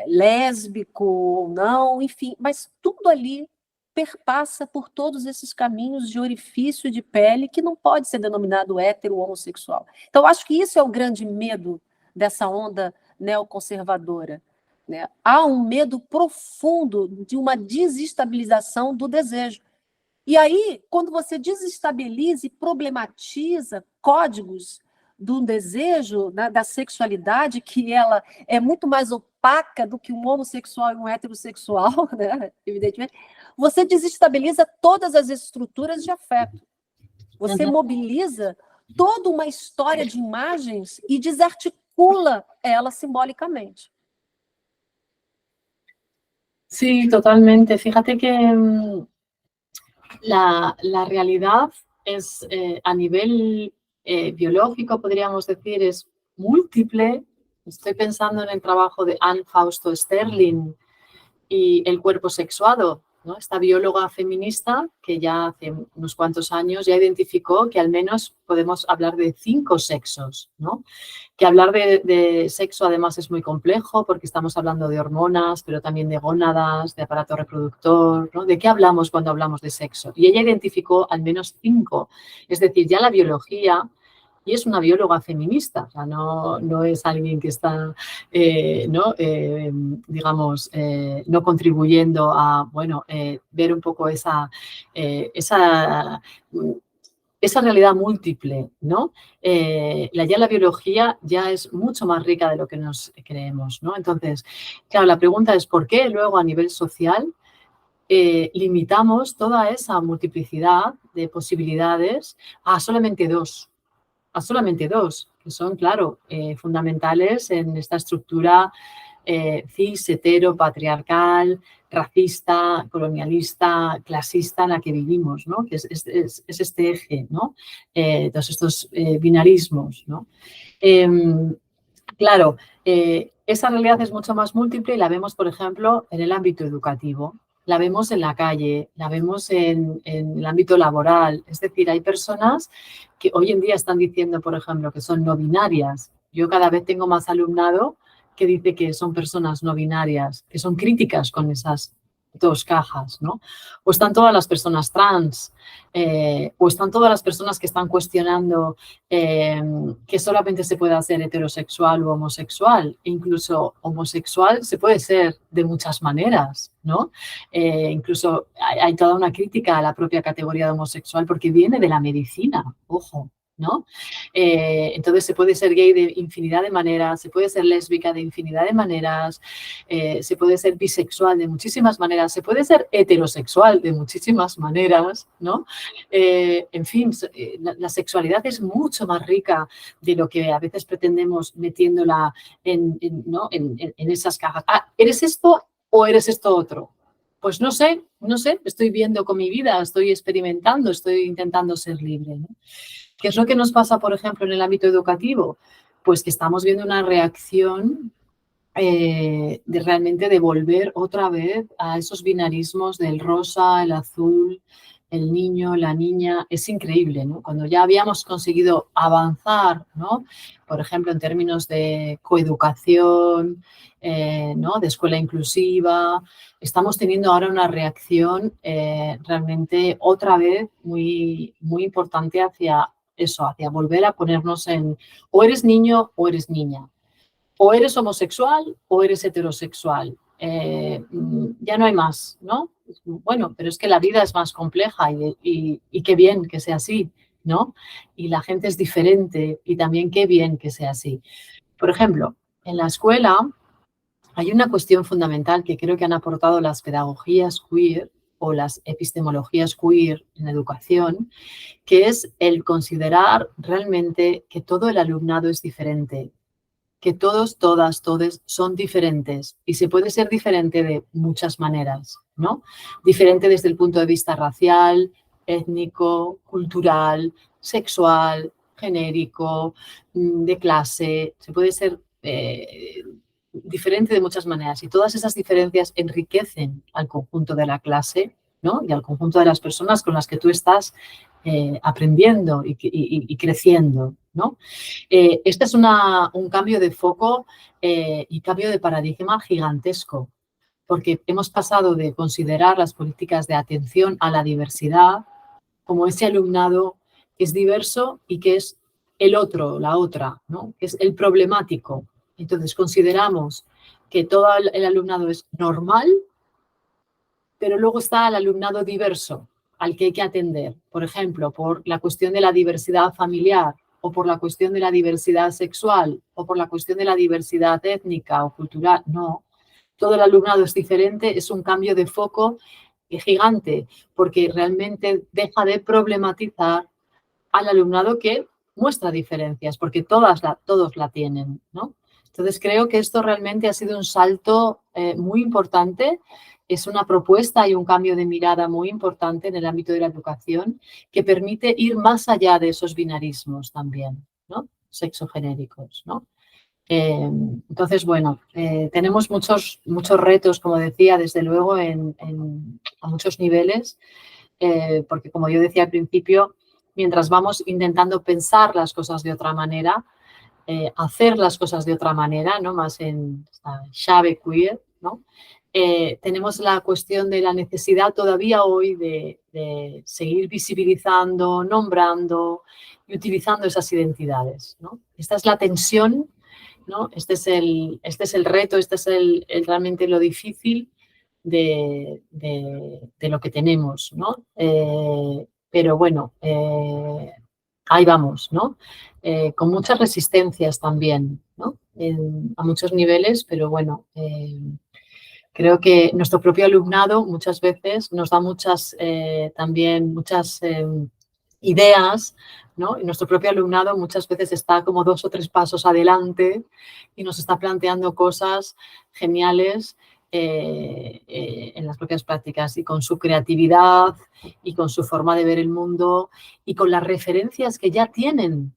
lésbico ou não, enfim, mas tudo ali perpassa por todos esses caminhos de orifício de pele que não pode ser denominado hétero ou homossexual. Então, acho que isso é o grande medo dessa onda neoconservadora. Né? Há um medo profundo de uma desestabilização do desejo. E aí, quando você desestabiliza e problematiza códigos do desejo, né, da sexualidade, que ela é muito mais opaca do que um homossexual e um heterossexual, né, evidentemente, você desestabiliza todas as estruturas de afeto. Você mobiliza toda uma história de imagens e desarticula ela simbolicamente. Sí, totalmente. Fíjate que la realidad es a nivel biológico, podríamos decir, es múltiple. Estoy pensando en el trabajo de Anne Fausto Sterling y el cuerpo sexuado, ¿no? Esta bióloga feminista que ya hace unos cuantos años ya identificó que al menos podemos hablar de 5 sexos, ¿no? Que hablar de sexo además es muy complejo porque estamos hablando de hormonas, pero también de gónadas, de aparato reproductor, ¿no? ¿De qué hablamos cuando hablamos de sexo? Y ella identificó al menos 5. Es decir, ya la biología, y es una bióloga feminista, o sea, no es alguien que está, ¿no? Digamos, no contribuyendo a, bueno, ver un poco esa realidad múltiple, ¿no? Ya la biología ya es mucho más rica de lo que nos creemos, ¿no? Entonces, claro, la pregunta es ¿por qué luego a nivel social limitamos toda esa multiplicidad de posibilidades a solamente dos, que son, claro, fundamentales en esta estructura cis, hetero, patriarcal, racista, colonialista, clasista en la que vivimos, ¿no? Que es este eje, ¿no? Todos estos binarismos, ¿no? Claro, esa realidad es mucho más múltiple y la vemos, por ejemplo, en el ámbito educativo, la vemos en la calle, la vemos en el ámbito laboral. Es decir, hay personas que hoy en día están diciendo, por ejemplo, que son no binarias. Yo cada vez tengo más alumnado que dice que son personas no binarias, que son críticas con esas 2 cajas, ¿no? O están todas las personas trans, o están todas las personas que están cuestionando que solamente se puede ser heterosexual o homosexual. E incluso homosexual se puede ser de muchas maneras, ¿no? Incluso hay toda una crítica a la propia categoría de homosexual porque viene de la medicina, ojo, ¿no? Entonces se puede ser gay de infinidad de maneras, se puede ser lésbica de infinidad de maneras, se puede ser bisexual de muchísimas maneras, se puede ser heterosexual de muchísimas maneras, ¿no? En fin, la sexualidad es mucho más rica de lo que a veces pretendemos metiéndola ¿no? en esas cajas. Ah, ¿eres esto o eres esto otro? Pues no sé, estoy viendo con mi vida, estoy experimentando, estoy intentando ser libre, ¿no? ¿Qué es lo que nos pasa, por ejemplo, en el ámbito educativo? Pues que estamos viendo una reacción de realmente de volver otra vez a esos binarismos del rosa, el azul, el niño, la niña. Es increíble, ¿no? Cuando ya habíamos conseguido avanzar, ¿no? Por ejemplo, en términos de coeducación, ¿no? De escuela inclusiva, estamos teniendo ahora una reacción realmente otra vez muy, muy importante hacia eso, hacia volver a ponernos en o eres niño o eres niña, o eres homosexual o eres heterosexual. Ya no hay más, ¿no? Bueno, pero es que la vida es más compleja y qué bien que sea así, ¿no? Y la gente es diferente y también qué bien que sea así. Por ejemplo, en la escuela hay una cuestión fundamental que creo que han aportado las pedagogías queer o las epistemologías queer en educación, que es el considerar realmente que todo el alumnado es diferente, que todos, todas, todes son diferentes y se puede ser diferente de muchas maneras, ¿no? Diferente desde el punto de vista racial, étnico, cultural, sexual, genérico, de clase, se puede ser diferente de muchas maneras y todas esas diferencias enriquecen al conjunto de la clase, ¿no? Y al conjunto de las personas con las que tú estás aprendiendo y creciendo, ¿no? Este es un cambio de foco y cambio de paradigma gigantesco, porque hemos pasado de considerar las políticas de atención a la diversidad como ese alumnado que es diverso y que es el otro, la otra, ¿no? Que es el problemático. Entonces consideramos que todo el alumnado es normal, pero luego está el alumnado diverso al que hay que atender, por ejemplo, por la cuestión de la diversidad familiar o por la cuestión de la diversidad sexual o por la cuestión de la diversidad étnica o cultural. No, todo el alumnado es diferente, es un cambio de foco gigante porque realmente deja de problematizar al alumnado que muestra diferencias, porque todos la tienen, ¿no? Entonces creo que esto realmente ha sido un salto muy importante es una propuesta y un cambio de mirada muy importante en el ámbito de la educación que permite ir más allá de esos binarismos también, ¿no? Sexogenéricos, ¿no? Entonces, bueno, tenemos muchos retos, como decía, desde luego a muchos niveles, porque como yo decía al principio, mientras vamos intentando pensar las cosas de otra manera, hacer las cosas de otra manera, ¿no? Más en esta llave queer, ¿no? Tenemos la cuestión de la necesidad todavía hoy de seguir visibilizando, nombrando y utilizando esas identidades, ¿no? Esta es la tensión, ¿no? Este es el reto, este es realmente lo difícil de lo que tenemos, ¿no? Pero bueno, ahí vamos, ¿no? Con muchas resistencias también, ¿no? A muchos niveles, pero bueno, creo que nuestro propio alumnado muchas veces nos da también muchas ideas, ¿no? Y nuestro propio alumnado muchas veces está como 2 o 3 pasos adelante y nos está planteando cosas geniales en las propias prácticas y con su creatividad y con su forma de ver el mundo y con las referencias que ya tienen,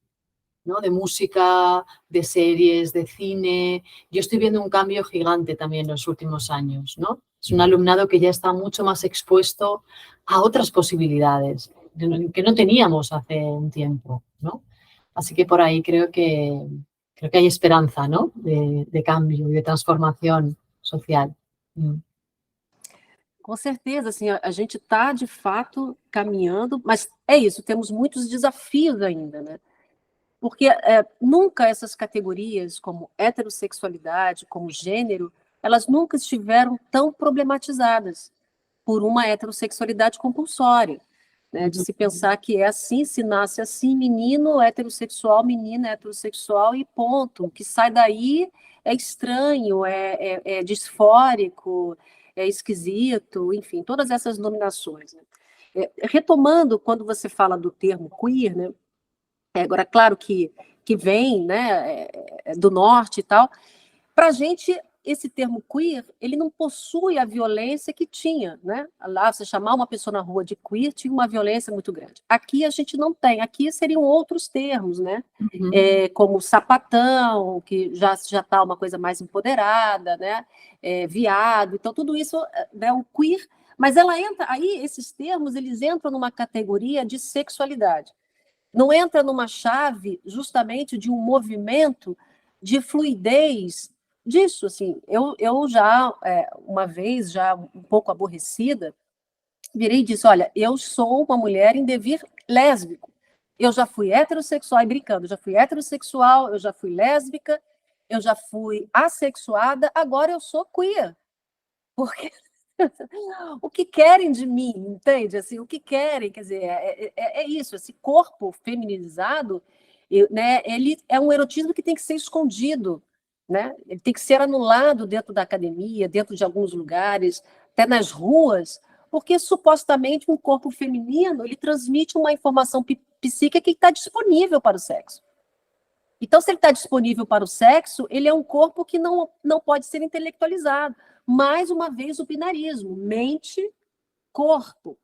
¿no? De música, de series, de cine. Yo estoy viendo un cambio gigante también en los últimos años, ¿no? Es un alumnado que ya está mucho más expuesto a otras posibilidades que no teníamos hace un tiempo, ¿no? Así que por ahí creo que hay esperança, ¿no? De cambio e de transformação social. Com certeza, assim, a gente está, de fato, caminhando, mas é isso, temos muitos desafios ainda, né? Porque nunca essas categorias, como heterossexualidade, como gênero, elas nunca estiveram tão problematizadas por uma heterossexualidade compulsória, né? De se pensar que é assim, se nasce assim, menino heterossexual, menina heterossexual e ponto. O que sai daí é estranho, é disfórico, é esquisito, enfim, todas essas nominações, né? Retomando, quando você fala do termo queer, né? Agora, claro que vem, né, do norte e tal. Para a gente, esse termo queer, ele não possui a violência que tinha, né? Lá, você chamar uma pessoa na rua de queer tinha uma violência muito grande. Aqui a gente não tem. Aqui seriam outros termos, né? Como sapatão, que já está uma coisa mais empoderada, né? Viado. Então, tudo isso, né, o queer. Mas ela entra, aí esses termos, eles entram numa categoria de sexualidade. Não entra numa chave justamente de um movimento de fluidez disso. Assim, eu já, uma vez, já um pouco aborrecida, virei e disse, olha, eu sou uma mulher em devir lésbico. Eu já fui heterossexual, e brincando, já fui heterossexual, eu já fui lésbica, eu já fui assexuada, agora eu sou queer. Porque o que querem de mim, entende? Assim, o que querem, quer dizer, é isso, esse corpo feminilizado, né, ele é um erotismo que tem que ser escondido, né? Ele tem que ser anulado dentro da academia, dentro de alguns lugares, até nas ruas, porque supostamente um corpo feminino ele transmite uma informação psíquica que está disponível para o sexo. Então, se ele está disponível para o sexo, ele é um corpo que não pode ser intelectualizado. Mais uma vez, o binarismo, mente, corpo.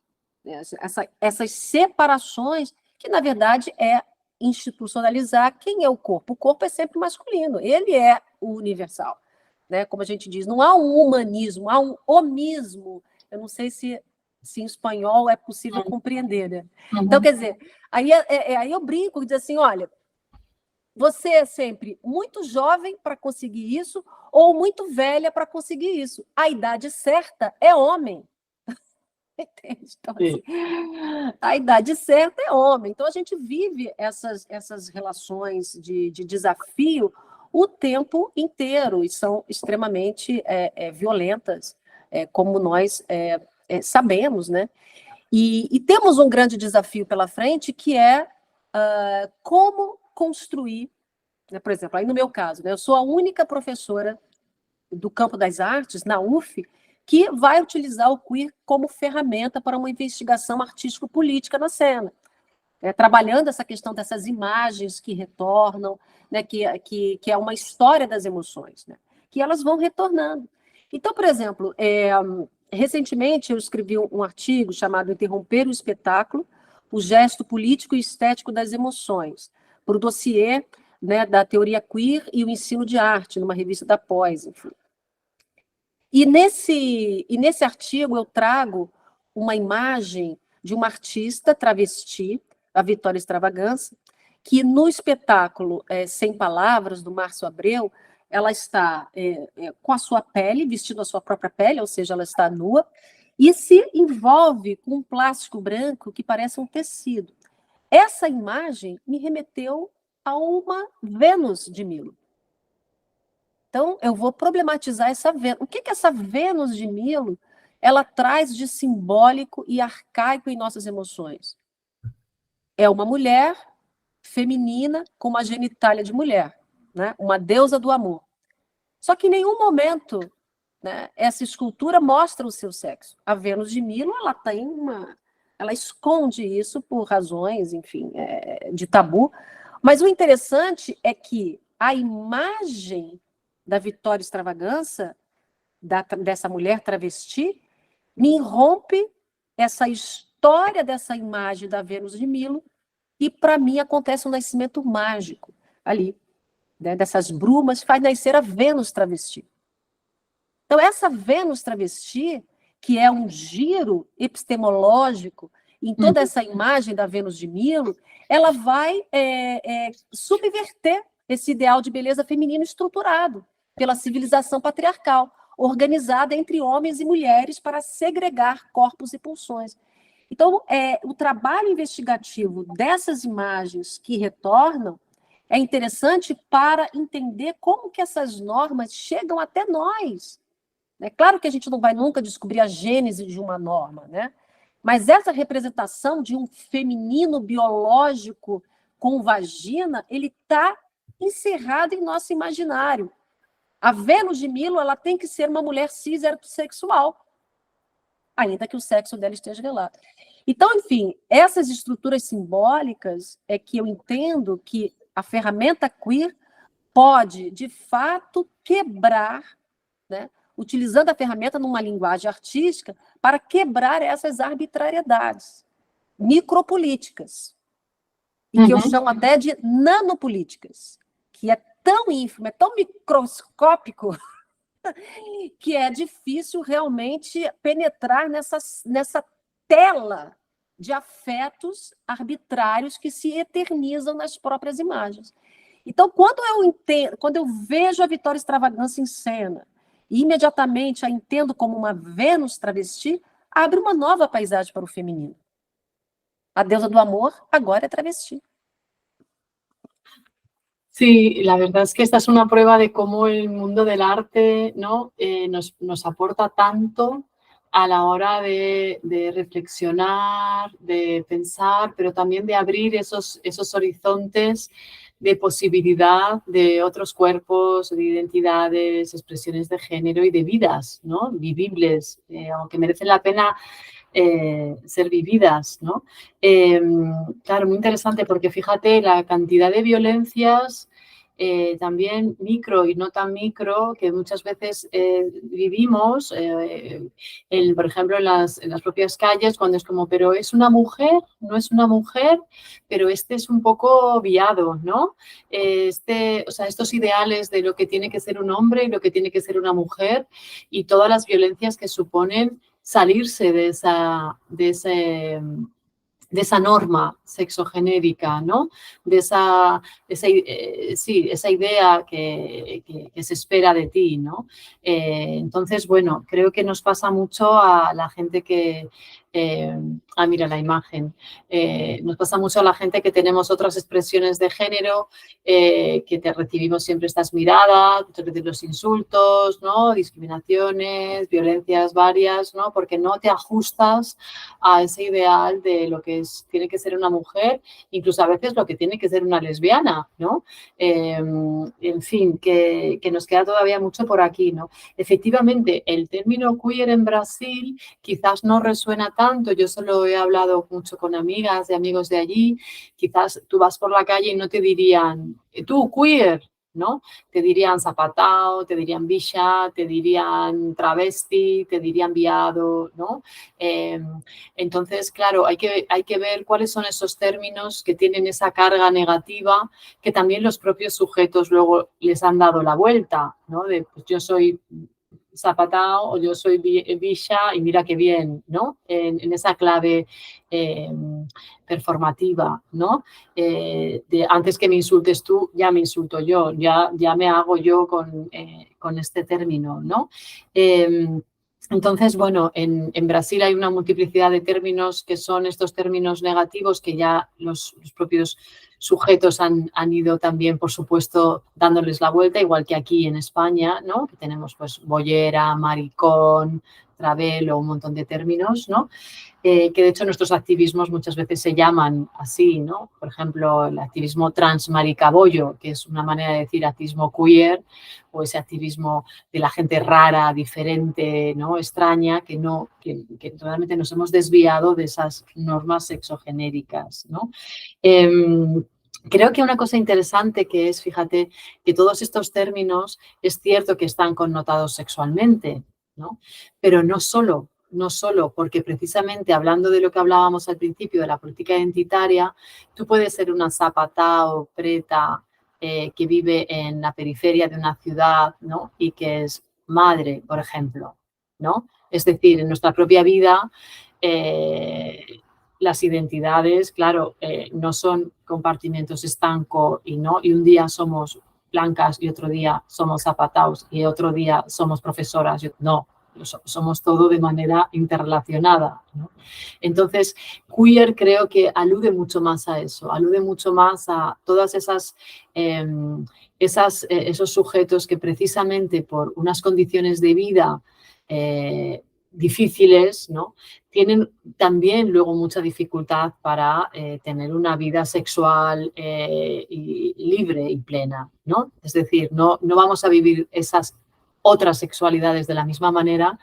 Essas separações, que, na verdade, é institucionalizar quem é o corpo. O corpo é sempre masculino, ele é o universal. Né? Como a gente diz, não há um humanismo, há um homismo. Eu não sei se em espanhol é possível compreender. Né? Então, quer dizer, aí eu brinco e digo assim, olha, você é sempre muito jovem para conseguir isso ou muito velha para conseguir isso. A idade certa é homem. Entende? Então, assim, a idade certa é homem. Então, a gente vive essas relações de desafio o tempo inteiro e são extremamente violentas, como nós sabemos, né? E temos um grande desafio pela frente, que é como construir, né, por exemplo, aí no meu caso, né, eu sou a única professora do campo das artes, na UF, que vai utilizar o queer como ferramenta para uma investigação artístico-política na cena, trabalhando essa questão dessas imagens que retornam, né, que é uma história das emoções, né, que elas vão retornando. Então, por exemplo, recentemente eu escrevi um artigo chamado Interromper o Espetáculo, o gesto político e estético das emoções, para o dossiê, né, da teoria queer e o ensino de arte, numa revista da Pós, enfim. E nesse artigo eu trago uma imagem de uma artista travesti, a Vitória Extravagância, que no espetáculo Sem Palavras, do Márcio Abreu, ela está com a sua pele, vestindo a sua própria pele, ou seja, ela está nua, e se envolve com um plástico branco que parece um tecido. Essa imagem me remeteu a uma Vênus de Milo. Então, eu vou problematizar essa Vênus. O que essa Vênus de Milo ela traz de simbólico e arcaico em nossas emoções? É uma mulher feminina com uma genitália de mulher, né? Uma deusa do amor. Só que em nenhum momento, né, essa escultura mostra o seu sexo. A Vênus de Milo, ela esconde isso por razões, enfim, de tabu. Mas o interessante é que a imagem da Vitória Extravagância, dessa mulher travesti, me rompe essa história dessa imagem da Vênus de Milo, e para mim acontece um nascimento mágico ali, né, dessas brumas, faz nascer a Vênus travesti. Então, essa Vênus travesti, que é um giro epistemológico em toda essa imagem da Vênus de Milo, ela vai subverter esse ideal de beleza feminino estruturado pela civilização patriarcal, organizada entre homens e mulheres para segregar corpos e pulsões. Então, o trabalho investigativo dessas imagens que retornam é interessante para entender como que essas normas chegam até nós. É claro que a gente não vai nunca descobrir a gênese de uma norma, né? Mas essa representação de um feminino biológico com vagina, ele está encerrado em nosso imaginário. A Vênus de Milo, ela tem que ser uma mulher cis heterossexual, ainda que o sexo dela esteja velado. Então, enfim, essas estruturas simbólicas é que eu entendo que a ferramenta queer pode, de fato, quebrar, né, utilizando a ferramenta numa linguagem artística, para quebrar essas arbitrariedades micropolíticas, e que eu chamo até de nanopolíticas, que é tão ínfimo, é tão microscópico, que é difícil realmente penetrar nessa tela de afetos arbitrários que se eternizam nas próprias imagens. Então, quando eu vejo a Vitória Extravagância em cena, e imediatamente a entendo como uma Vênus travesti, abre uma nova paisagem para o feminino. A deusa do amor agora é travesti. Sí, la verdad es que esta es una prueba de cómo el mundo del arte, ¿no? Nos aporta tanto a la hora de reflexionar, de pensar, pero también de abrir esos horizontes de posibilidad de otros cuerpos, de identidades, expresiones de género y de vidas, ¿no? Vivibles, aunque merecen la pena ser vividas, ¿no? Claro, muy interesante porque fíjate la cantidad de violencias también micro y no tan micro que muchas veces vivimos, por ejemplo, en las propias calles, cuando es como, pero es una mujer, no es una mujer, pero este es un poco viado, ¿no? O sea, estos ideales de lo que tiene que ser un hombre y lo que tiene que ser una mujer y todas las violencias que suponen salirse de esa norma sexogenérica, ¿no? De esa idea que se espera de ti, ¿no? Entonces, bueno, creo que nos pasa mucho a la gente que... mira la imagen. Nos pasa mucho a la gente que tenemos otras expresiones de género, que recibimos siempre estas miradas, muchas veces los insultos, ¿no? Discriminaciones, violencias varias, ¿no? Porque no te ajustas a ese ideal de lo que tiene que ser una mujer, incluso a veces lo que tiene que ser una lesbiana, ¿no? En fin, que nos queda todavía mucho por aquí, ¿no? Efectivamente, el término queer en Brasil quizás no resuena tanto, yo solo he hablado mucho con amigas y amigos de allí, quizás tú vas por la calle y no te dirían, tú queer, ¿no? Te dirían zapatao, te dirían bicha, te dirían travesti, te dirían viado, ¿no? Entonces, claro, hay que ver cuáles son esos términos que tienen esa carga negativa que también los propios sujetos luego les han dado la vuelta, ¿no? De, pues yo soy zapatao o yo soy bicha y mira qué bien, ¿no? En esa clave performativa, ¿no? Antes que me insultes tú, ya me insulto yo, ya me hago yo con este término, ¿no? Entonces, bueno, en Brasil hay una multiplicidad de términos que son estos términos negativos que ya los propios sujetos han ido también, por supuesto, dándoles la vuelta, igual que aquí en España, ¿no? Que tenemos pues bollera, maricón, travelo, un montón de términos, ¿no? Que de hecho nuestros activismos muchas veces se llaman así, ¿no? Por ejemplo, el activismo transmaricabollo, que es una manera de decir activismo queer, o ese activismo de la gente rara, diferente, ¿no? Extraña, que realmente nos hemos desviado de esas normas sexogenéricas, ¿no? Creo que una cosa interesante que es, fíjate, que todos estos términos es cierto que están connotados sexualmente, ¿no? Pero no solo, porque precisamente hablando de lo que hablábamos al principio de la política identitaria, tú puedes ser una zapatao, preta, que vive en la periferia de una ciudad, ¿no? Y que es madre, por ejemplo, ¿no? Es decir, en nuestra propia vida, las identidades, claro, no son compartimentos estancos y un día somos blancas y otro día somos zapataos y otro día somos profesoras. No, somos todo de manera interrelacionada, ¿no? Entonces, queer creo que alude mucho más a eso, alude mucho más a todas esos sujetos que precisamente por unas condiciones de vida difíciles, ¿no? Tienen también luego mucha dificultad para tener una vida sexual libre y plena, ¿no? Es decir, no vamos a vivir esas otras sexualidades de la misma manera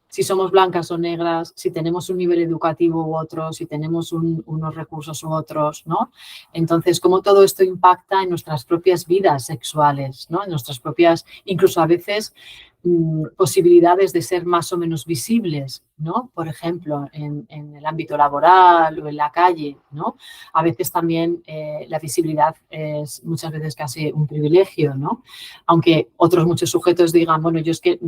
si somos blancas o negras, si tenemos un nivel educativo u otro, si tenemos unos recursos u otros, ¿no? Entonces, cómo todo esto impacta en nuestras propias vidas sexuales, ¿no? En nuestras propias, incluso a veces, posibilidades de ser más o menos visibles, ¿no? Por ejemplo, en el ámbito laboral o en la calle, ¿no? A veces también la visibilidad es muchas veces casi un privilegio, ¿no? Aunque otros muchos sujetos digan, bueno, yo es que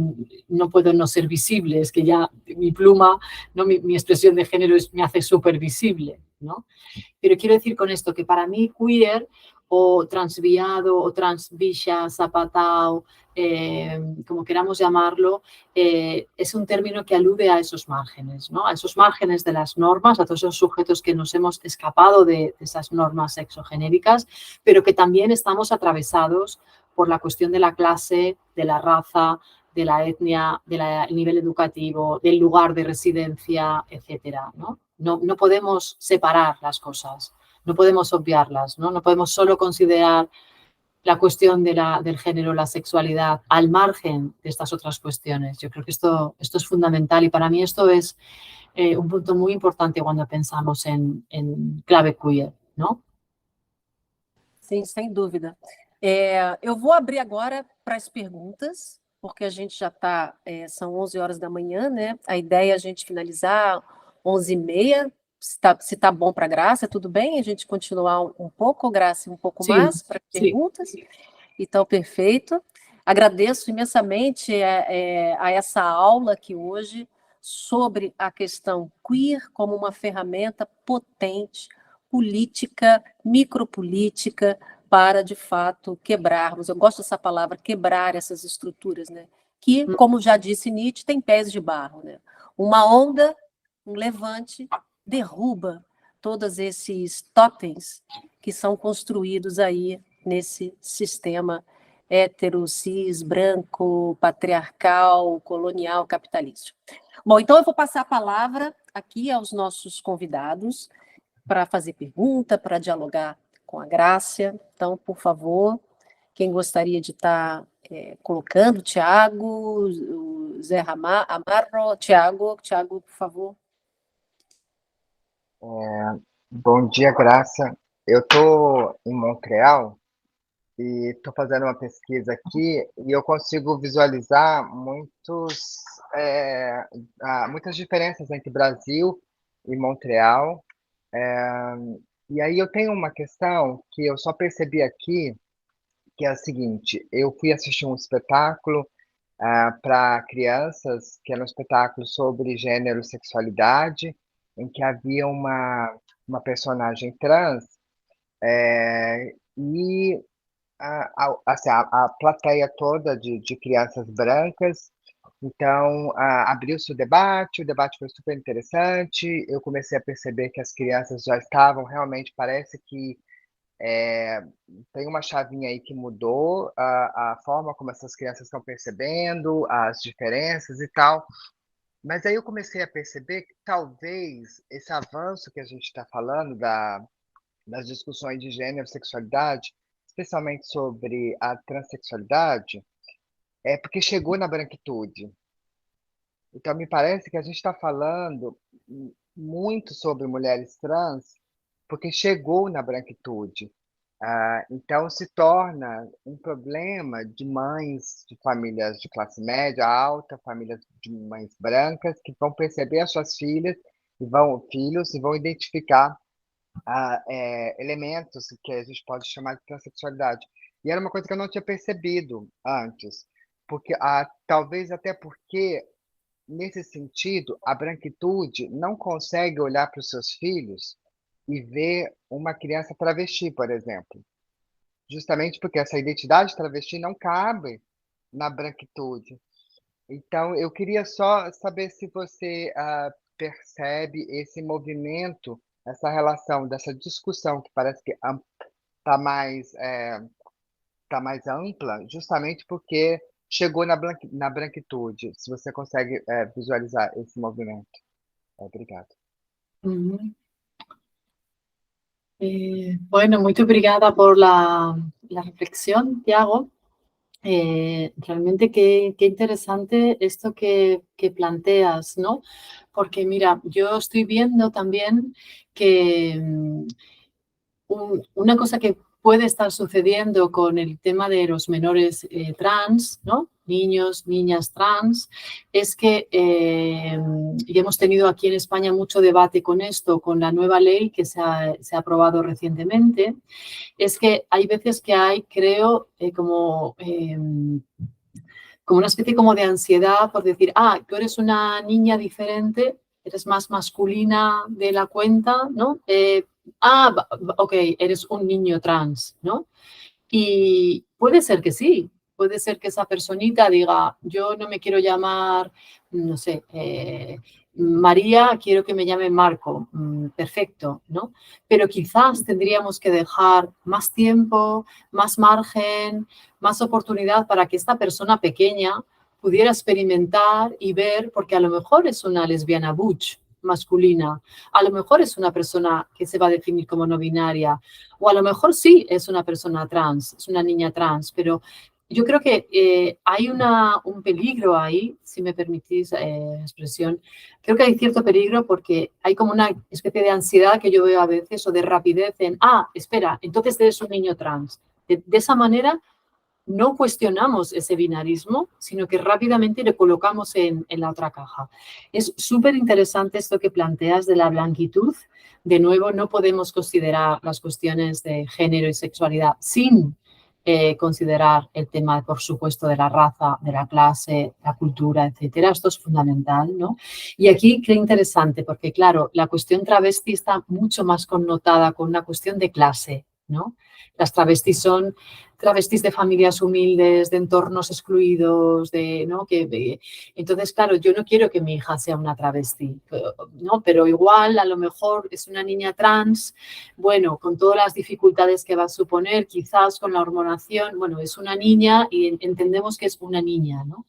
no puedo no ser visible, es que ya mi pluma, ¿no? mi expresión de género me hace súper visible, ¿no? Pero quiero decir con esto que para mí queer o transviado o transbicha, zapatao, como queramos llamarlo, es un término que alude a esos márgenes, ¿no? A esos márgenes de las normas, a todos esos sujetos que nos hemos escapado de esas normas sexogenéricas, pero que también estamos atravesados por la cuestión de la clase, de la raza, de la etnia, del nivel educativo, del lugar de residencia, etcétera, ¿no? No podemos separar las cosas, no podemos obviarlas, ¿no? No podemos solo considerar la cuestión del género, la sexualidad, al margen de estas otras cuestiones. Yo creo que esto es fundamental y para mí esto es un punto muy importante cuando pensamos en clave queer, ¿no? Sim, sem dúvida. Eu vou abrir agora para as perguntas, porque a gente já está, são 11 horas da manhã, né? A ideia é a gente finalizar 11h30. Se tá bom para a Graça, tudo bem? A gente continuar um pouco, Graça, um pouco Sí, mais para perguntas? Então, perfeito. Agradeço imensamente a essa aula aqui hoje sobre a questão queer como uma ferramenta potente, política, micropolítica, para, de fato, quebrarmos, eu gosto dessa palavra, quebrar essas estruturas, né? Que, como já disse Nietzsche, tem pés de barro, né? Uma onda, um levante, derruba todos esses totens que são construídos aí nesse sistema hétero, cis, branco, patriarcal, colonial, capitalista. Bom, então eu vou passar a palavra aqui aos nossos convidados para fazer pergunta, para dialogar com a Grácia. Então, por favor, quem gostaria de estar colocando, Tiago, o Zé Amarro, Tiago, por favor. Bom dia, Graça. Eu estou em Montreal e estou fazendo uma pesquisa aqui e eu consigo visualizar muitas diferenças entre Brasil e Montreal. E aí eu tenho uma questão que eu só percebi aqui, que é a seguinte: eu fui assistir um espetáculo para crianças, que era um espetáculo sobre gênero e sexualidade, em que havia uma personagem trans, e a plateia toda de crianças brancas. Então, abriu-se o debate foi super interessante. Eu comecei a perceber que as crianças já estavam realmente, parece que tem uma chavinha aí que mudou a forma como essas crianças estão percebendo as diferenças e tal. Mas aí eu comecei a perceber que talvez esse avanço que a gente está falando das discussões de gênero e sexualidade, especialmente sobre a transexualidade, é porque chegou na branquitude. Então, me parece que a gente está falando muito sobre mulheres trans porque chegou na branquitude. Então, se torna um problema de mães de famílias de classe média alta, famílias de mães brancas, que vão perceber as suas filhos e vão identificar elementos que a gente pode chamar de transexualidade. E era uma coisa que eu não tinha percebido antes, porque talvez até porque, nesse sentido, a branquitude não consegue olhar para os seus filhos e ver uma criança travesti, por exemplo, justamente porque essa identidade travesti não cabe na branquitude. Então, eu queria só saber se você percebe esse movimento, essa relação, dessa discussão que parece que está mais ampla, justamente porque chegou na branquitude. Se você consegue visualizar esse movimento. Obrigado. Uhum. Bueno, muy obrigada por la reflexión, Tiago. Realmente qué interesante esto que planteas, ¿no? Porque mira, yo estoy viendo también que una cosa que puede estar sucediendo con el tema de los menores trans, ¿no? Niños, niñas trans, es que, y hemos tenido aquí en España mucho debate con esto, con la nueva ley que se ha aprobado recientemente, es que hay veces que hay, creo, como una especie como de ansiedad por decir, tú eres una niña diferente, eres más masculina de la cuenta, ¿no? Ok, eres un niño trans, ¿no? Y puede ser que sí, puede ser que esa personita diga, yo no me quiero llamar, no sé, María, quiero que me llame Marco, perfecto, ¿no? Pero quizás tendríamos que dejar más tiempo, más margen, más oportunidad para que esta persona pequeña pudiera experimentar y ver, porque a lo mejor es una lesbiana butch masculina, a lo mejor es una persona que se va a definir como no binaria, o a lo mejor sí es una persona trans, es una niña trans, pero yo creo que hay un peligro ahí, si me permitís expresión. Creo que hay cierto peligro porque hay como una especie de ansiedad que yo veo a veces o de rapidez en, espera, entonces eres un niño trans. De esa manera no cuestionamos ese binarismo, sino que rápidamente le colocamos en la otra caja. Es súper interesante esto que planteas de la blanquitud. De nuevo, no podemos considerar las cuestiones de género y sexualidad sin considerar el tema, por supuesto, de la raza, de la clase, la cultura, etcétera. Esto es fundamental, ¿no? Y aquí qué interesante, porque claro, la cuestión travesti está mucho más connotada con una cuestión de clase, ¿no? Las travestis son travestis de familias humildes, de entornos excluidos, ¿no? Entonces, claro, yo no quiero que mi hija sea una travesti, ¿no? Pero igual, a lo mejor es una niña trans, bueno, con todas las dificultades que va a suponer, quizás con la hormonación, bueno, es una niña y entendemos que es una niña, ¿no?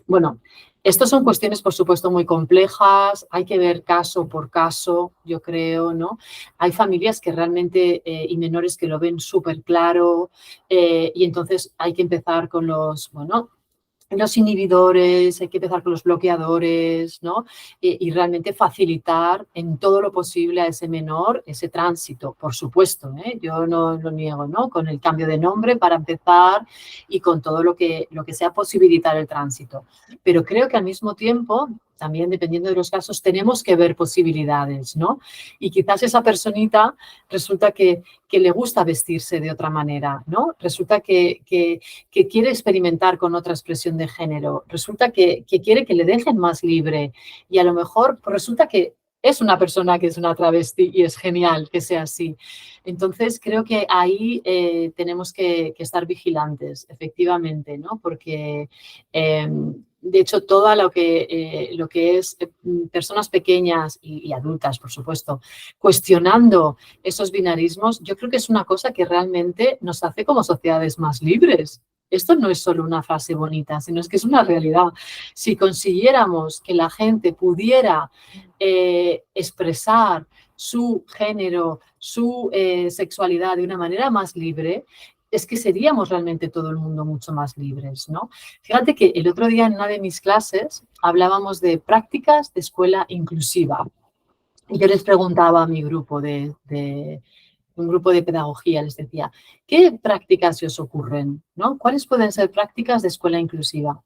Bueno, estas son cuestiones, por supuesto, muy complejas, hay que ver caso por caso, yo creo, ¿no? Hay familias que realmente, y menores que lo ven súper claro, y entonces hay que empezar con los inhibidores, hay que empezar con los bloqueadores, ¿no? Y realmente facilitar en todo lo posible a ese menor ese tránsito, por supuesto, ¿eh? Yo no lo niego, ¿no? Con el cambio de nombre para empezar y con todo lo que sea posibilitar el tránsito. Pero creo que al mismo tiempo, también dependiendo de los casos, tenemos que ver posibilidades, ¿no? Y quizás esa personita resulta que le gusta vestirse de otra manera, ¿no? Resulta que quiere experimentar con otra expresión de género, resulta que quiere que le dejen más libre y a lo mejor pues resulta que es una persona que es una travesti y es genial que sea así. Entonces creo que ahí tenemos que estar vigilantes, efectivamente, ¿no? Porque de hecho, todo lo que es personas pequeñas y adultas, por supuesto, cuestionando esos binarismos, yo creo que es una cosa que realmente nos hace como sociedades más libres. Esto no es solo una frase bonita, sino es que es una realidad. Si consiguiéramos que la gente pudiera expresar su género, su sexualidad de una manera más libre, es que seríamos realmente todo el mundo mucho más libres, ¿no? Fíjate que el otro día en una de mis clases hablábamos de prácticas de escuela inclusiva. Y yo les preguntaba a mi grupo un grupo de pedagogía, les decía, ¿qué prácticas se os ocurren? ¿No? ¿Cuáles pueden ser prácticas de escuela inclusiva?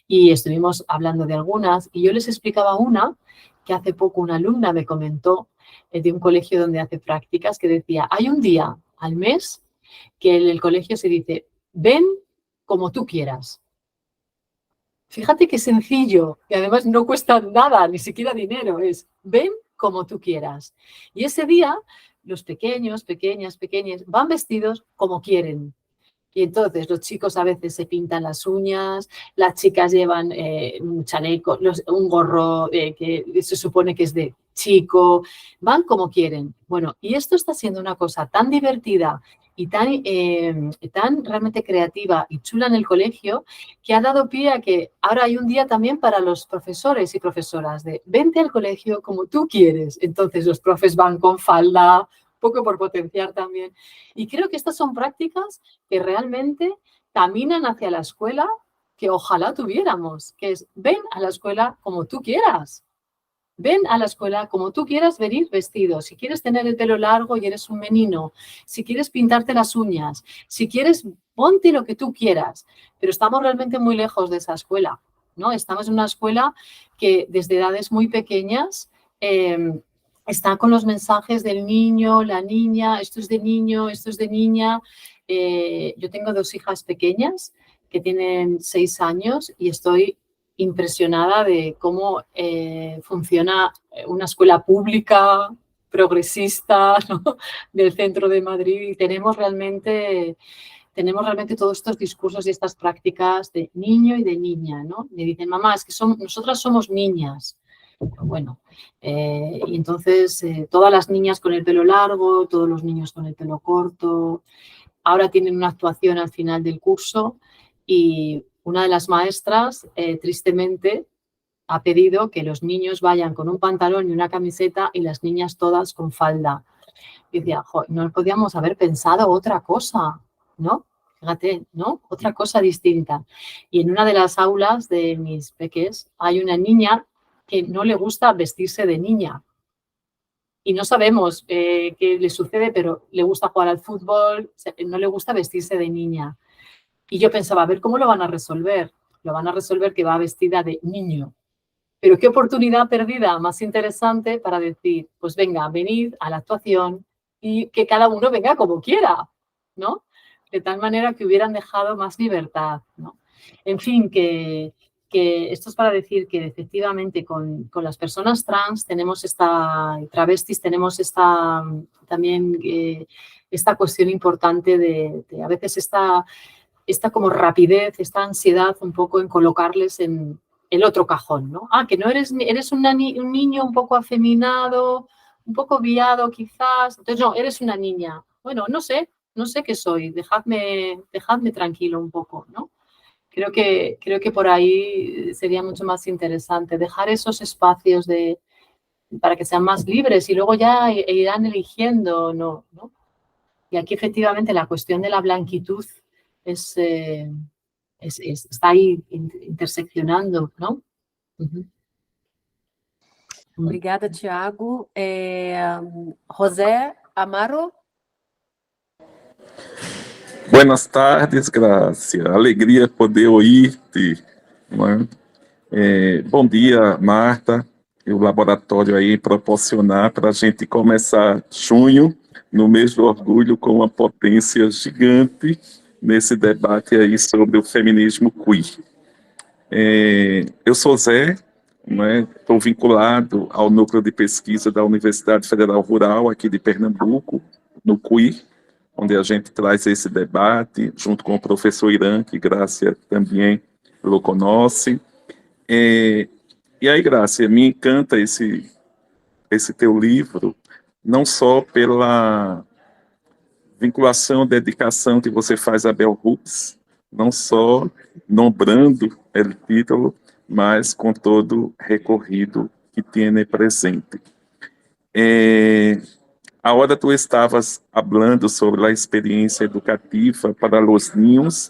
Y estuvimos hablando de algunas y yo les explicaba una que hace poco una alumna me comentó de un colegio donde hace prácticas que decía, hay un día al mes que en el colegio se dice, ven como tú quieras. Fíjate qué sencillo, y además no cuesta nada, ni siquiera dinero, es ven como tú quieras. Y ese día los pequeños, pequeñas, van vestidos como quieren. Y entonces los chicos a veces se pintan las uñas, las chicas llevan un chaleco, un gorro que se supone que es de chico, van como quieren. Bueno, y esto está siendo una cosa tan divertida y tan realmente creativa y chula en el colegio que ha dado pie a que ahora hay un día también para los profesores y profesoras de vente al colegio como tú quieres. Entonces los profes van con falda, poco por potenciar también. Y creo que estas son prácticas que realmente caminan hacia la escuela que ojalá tuviéramos, que es ven a la escuela como tú quieras. Ven a la escuela como tú quieras venir vestido. Si quieres tener el pelo largo y eres un menino, si quieres pintarte las uñas, si quieres, ponte lo que tú quieras. Pero estamos realmente muy lejos de esa escuela, ¿no? Estamos en una escuela que desde edades muy pequeñas está con los mensajes del niño, la niña, esto es de niño, esto es de niña. Yo tengo 2 hijas pequeñas que tienen 6 años y estoy impresionada de cómo funciona una escuela pública, progresista, ¿no? Del centro de Madrid y tenemos realmente todos estos discursos y estas prácticas de niño y de niña, ¿no? Me dicen, mamá, es que nosotras somos niñas. Bueno, y entonces todas las niñas con el pelo largo, todos los niños con el pelo corto, ahora tienen una actuación al final del curso y una de las maestras, tristemente, ha pedido que los niños vayan con un pantalón y una camiseta y las niñas todas con falda. Y decía, no podíamos haber pensado otra cosa, ¿no? Fíjate, ¿no? Otra cosa distinta. Y en una de las aulas de mis peques hay una niña que no le gusta vestirse de niña. Y no sabemos qué le sucede, pero le gusta jugar al fútbol, no le gusta vestirse de niña. Y yo pensaba, a ver, ¿cómo lo van a resolver? Lo van a resolver que va vestida de niño. Pero qué oportunidad perdida más interesante para decir, pues venga, venid a la actuación y que cada uno venga como quiera, ¿no? De tal manera que hubieran dejado más libertad, ¿no? En fin, que esto es para decir que efectivamente con las personas trans tenemos travestis, tenemos también esta cuestión importante de a veces esta como rapidez, esta ansiedad un poco en colocarles en el otro cajón, ¿no? Ah, que no eres un niño un poco afeminado, un poco viado quizás, entonces no, eres una niña. Bueno, no sé qué soy, dejadme tranquilo un poco, ¿no? Creo que por ahí sería mucho más interesante dejar esos espacios para que sean más libres y luego ya irán eligiendo, ¿no? Y aquí efectivamente la cuestión de la blanquitud es está ahí interseccionando, ¿no? Obrigada, Tiago. José Amaro? Buenas tardes, Grácia. Alegria poder ouvir-te. Não é? Bom dia, Marta, e o laboratório aí proporcionar para a gente começar junho no mês do orgulho com uma potência gigante nesse debate aí sobre o feminismo queer. Eu sou Zé, estou vinculado ao núcleo de pesquisa da Universidade Federal Rural aqui de Pernambuco, no queer, onde a gente traz esse debate, junto com o professor Irã, que Grácia também lo conhece. E aí, Grácia, me encanta esse teu livro, não só pela vinculação, dedicação que você faz a Bell Hooks, não só nombrando o título, mas com todo recorrido que tem presente. Ahora tú estabas hablando sobre la experiencia educativa para los niños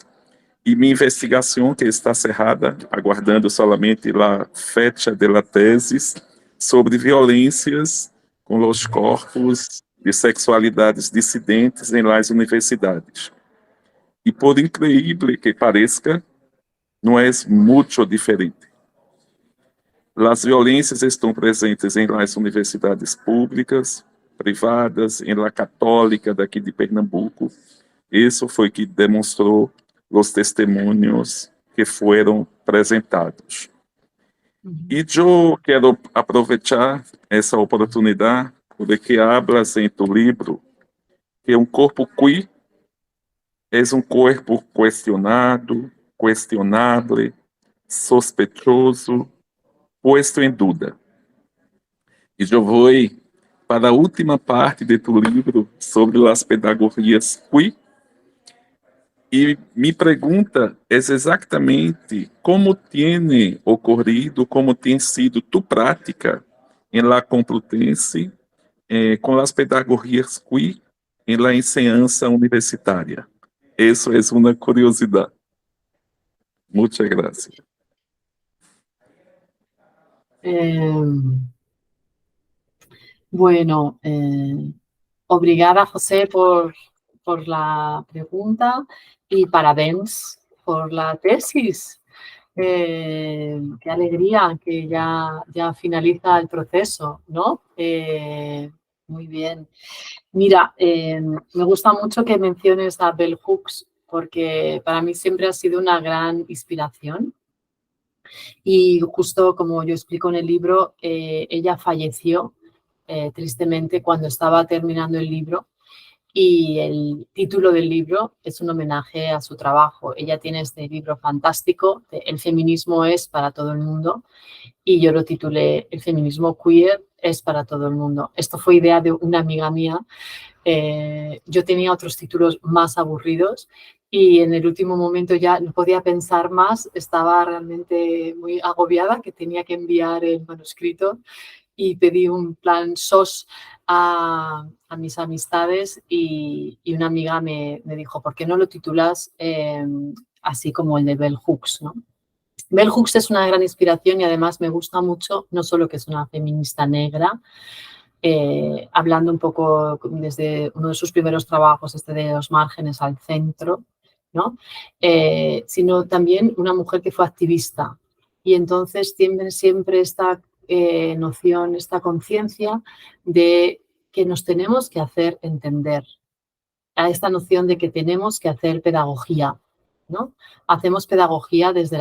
y mi investigación, que está cerrada, aguardando solamente la fecha de la tesis, sobre violências com los corpos de sexualidades dissidentes em las universidades. E por increíble que pareça, não é muito diferente. As violências estão presentes em las universidades públicas, privadas, em la católica daqui de Pernambuco. Isso foi que demonstrou os testemunhos que foram apresentados. E eu quero aproveitar essa oportunidade porque hablas em tu livro que corpo queer é corpo questionado, questionável, sospechoso, puesto em dúvida. E eu vou para a última parte de tu livro sobre as pedagogias queer. E mi pergunta é exatamente como tem ocorrido, como tem sido tu prática em la Complutense com as pedagogias queer em la enseñanza universitária. Isso é uma curiosidade. Muchas gracias. Bueno, obrigada, José, por la pregunta y parabéns por la tesis. Qué alegría que ya finaliza el proceso, ¿no? Muy bien. Mira, me gusta mucho que menciones a Bell Hooks porque para mí siempre ha sido una gran inspiración. Y justo como yo explico en el libro, ella falleció tristemente cuando estaba terminando el libro y el título del libro es un homenaje a su trabajo. Ella tiene este libro fantástico, El feminismo es para todo el mundo, y yo lo titulé El feminismo queer es para todo el mundo. Esto fue idea de una amiga mía. Yo tenía otros títulos más aburridos y en el último momento ya no podía pensar más, estaba realmente muy agobiada que tenía que enviar el manuscrito y pedí un plan SOS a mis amistades y una amiga me dijo, ¿por qué no lo titulas así como el de Bell Hooks, ¿no? Bell Hooks es una gran inspiración y además me gusta mucho, no solo que es una feminista negra, hablando un poco desde uno de sus primeros trabajos, de los márgenes al centro, ¿no? Sino también una mujer que fue activista y entonces tiene siempre esta noción, esta conciencia de que nos tenemos que hacer entender, a esta noción de que tenemos que hacer pedagogía, ¿no? Hacemos pedagogía desde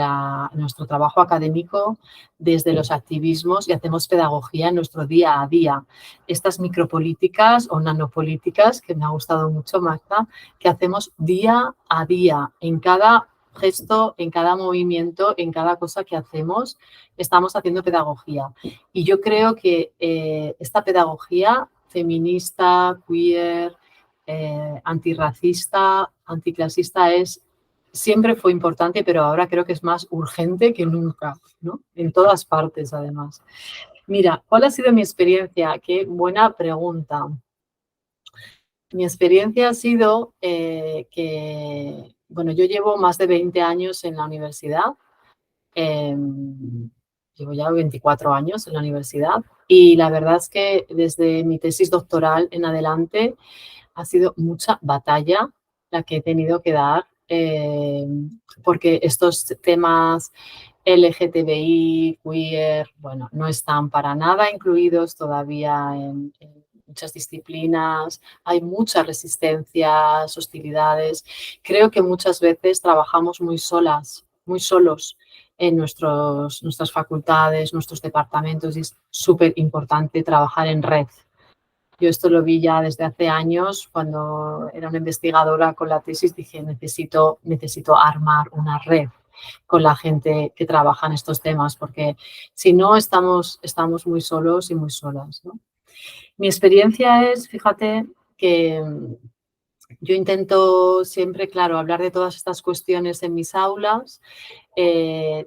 nuestro trabajo académico, desde los activismos y hacemos pedagogía en nuestro día a día. Estas micropolíticas o nanopolíticas, que me ha gustado mucho, Marta, que hacemos día a día, en cada gesto, en cada movimiento, en cada cosa que hacemos, estamos haciendo pedagogía. Y yo creo que esta pedagogía feminista, queer, antirracista, anticlasista siempre fue importante, pero ahora creo que es más urgente que nunca, ¿no? En todas partes, además. Mira, ¿cuál ha sido mi experiencia? Qué buena pregunta. Mi experiencia ha sido que bueno, yo llevo más de 20 años en la universidad. Llevo ya 24 años en la universidad y la verdad es que desde mi tesis doctoral en adelante ha sido mucha batalla la que he tenido que dar porque estos temas LGTBI, queer, bueno, no están para nada incluidos todavía en muchas disciplinas, hay muchas resistencias, hostilidades. Creo que muchas veces trabajamos muy solas, muy solos en nuestras facultades, nuestros departamentos y es súper importante trabajar en red. Yo esto lo vi ya desde hace años, cuando era una investigadora con la tesis, dije, necesito armar una red con la gente que trabaja en estos temas, porque si no estamos muy solos y muy solas, ¿no? Mi experiencia es, fíjate, que yo intento siempre, claro, hablar de todas estas cuestiones en mis aulas.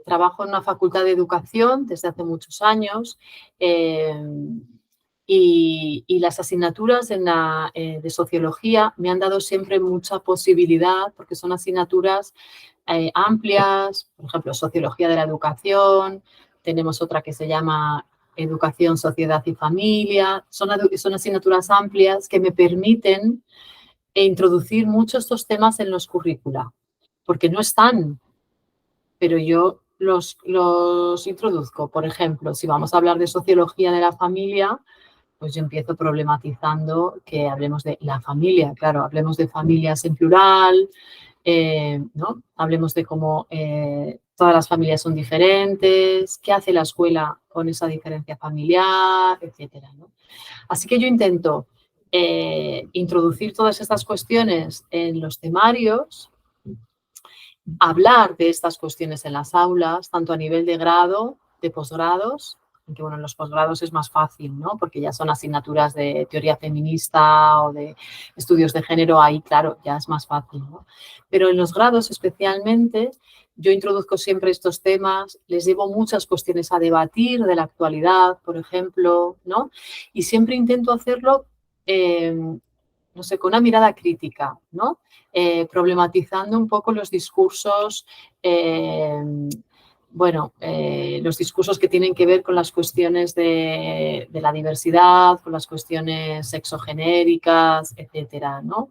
Trabajo en una facultad de educación desde hace muchos años y las asignaturas de sociología me han dado siempre mucha posibilidad porque son asignaturas amplias, por ejemplo, sociología de la educación, tenemos otra que se llama educación, sociedad y familia, son asignaturas amplias que me permiten introducir mucho estos temas en los currícula, porque no están, pero yo los introduzco. Por ejemplo, si vamos a hablar de sociología de la familia, pues yo empiezo problematizando que hablemos de la familia, claro, hablemos de familias en plural, ¿no? Hablemos de cómo todas las familias son diferentes, qué hace la escuela con esa diferencia familiar, etcétera, ¿no? Así que yo intento introducir todas estas cuestiones en los temarios, hablar de estas cuestiones en las aulas, tanto a nivel de grado, de posgrados, aunque bueno, en los posgrados es más fácil, ¿no? Porque ya son asignaturas de teoría feminista o de estudios de género, ahí claro, ya es más fácil, ¿no? Pero en los grados especialmente, yo introduzco siempre estos temas, les llevo muchas cuestiones a debatir de la actualidad, por ejemplo, ¿no? Y siempre intento hacerlo, no sé, con una mirada crítica, ¿no? Problematizando un poco los discursos, los discursos que tienen que ver con las cuestiones de la diversidad, con las cuestiones sexogenéricas, etcétera, ¿no?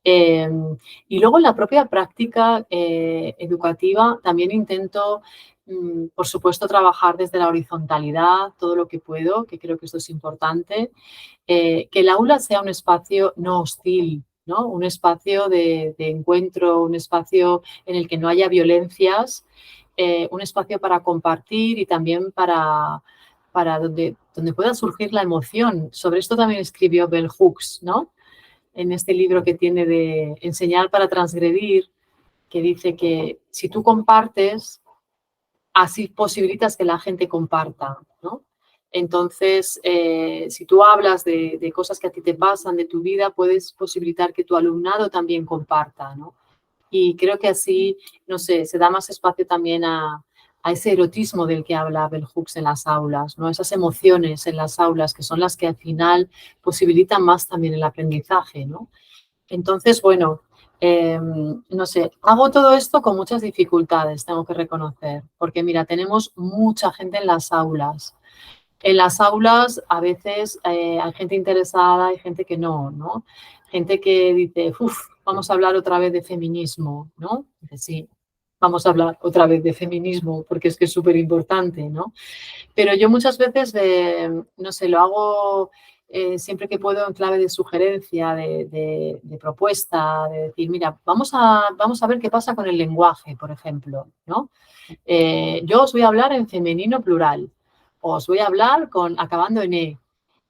Y luego en la propia práctica educativa también intento, por supuesto, trabajar desde la horizontalidad todo lo que puedo, que creo que esto es importante, que el aula sea un espacio no hostil, ¿no? Un espacio de encuentro, un espacio en el que no haya violencias, un espacio para compartir y también para donde pueda surgir la emoción. Sobre esto también escribió Bell Hooks, ¿no? En este libro que tiene de Enseñar para transgredir, que dice que si tú compartes, así posibilitas que la gente comparta, ¿no? Entonces, si tú hablas de cosas que a ti te pasan, de tu vida, puedes posibilitar que tu alumnado también comparta, ¿no? Y creo que así, no sé, se da más espacio también a ese erotismo del que habla Bell Hooks en las aulas, ¿no? Esas emociones en las aulas que son las que al final posibilitan más también el aprendizaje, ¿no? Entonces, bueno, no sé, hago todo esto con muchas dificultades, tengo que reconocer, porque mira, tenemos mucha gente en las aulas. En las aulas a veces hay gente interesada, hay gente que no, ¿no? Gente que dice, vamos a hablar otra vez de feminismo, ¿no? Dice, sí, vamos a hablar otra vez de feminismo porque es que es súper importante, ¿no? Pero yo muchas veces, no sé, lo hago siempre que puedo en clave de sugerencia, de propuesta, de decir, mira, vamos a ver qué pasa con el lenguaje, por ejemplo, ¿no? Yo os voy a hablar en femenino plural, os voy a hablar acabando en E,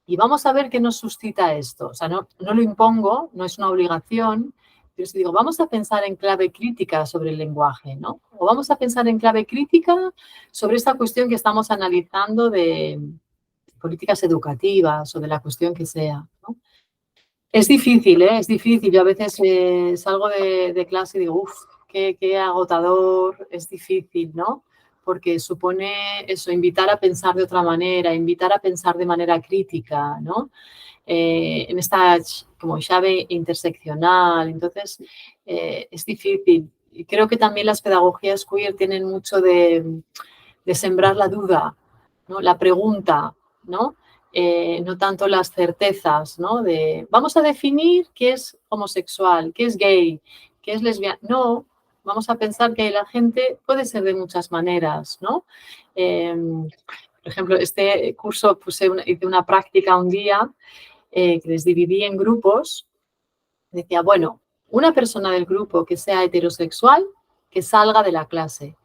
y vamos a ver qué nos suscita esto. O sea, no lo impongo, no es una obligación, pero si digo, vamos a pensar en clave crítica sobre el lenguaje, ¿no? O vamos a pensar en clave crítica sobre esta cuestión que estamos analizando de políticas educativas o de la cuestión que sea, ¿no? Es difícil, ¿eh? Es difícil. Yo a veces salgo de clase y digo, qué agotador, es difícil, ¿no? Porque supone eso, invitar a pensar de otra manera, invitar a pensar de manera crítica, ¿no? En esta como llave interseccional. Entonces, es difícil. y creo que también las pedagogías queer tienen mucho de sembrar la duda, ¿no? La pregunta, ¿no? No tanto las certezas, ¿no? De vamos a definir qué es homosexual, qué es gay, qué es lesbiana. No, vamos a pensar que la gente puede ser de muchas maneras, ¿no? Por ejemplo, este curso hice una práctica un día que les dividí en grupos. Decía, bueno, una persona del grupo que sea heterosexual, que salga de la clase.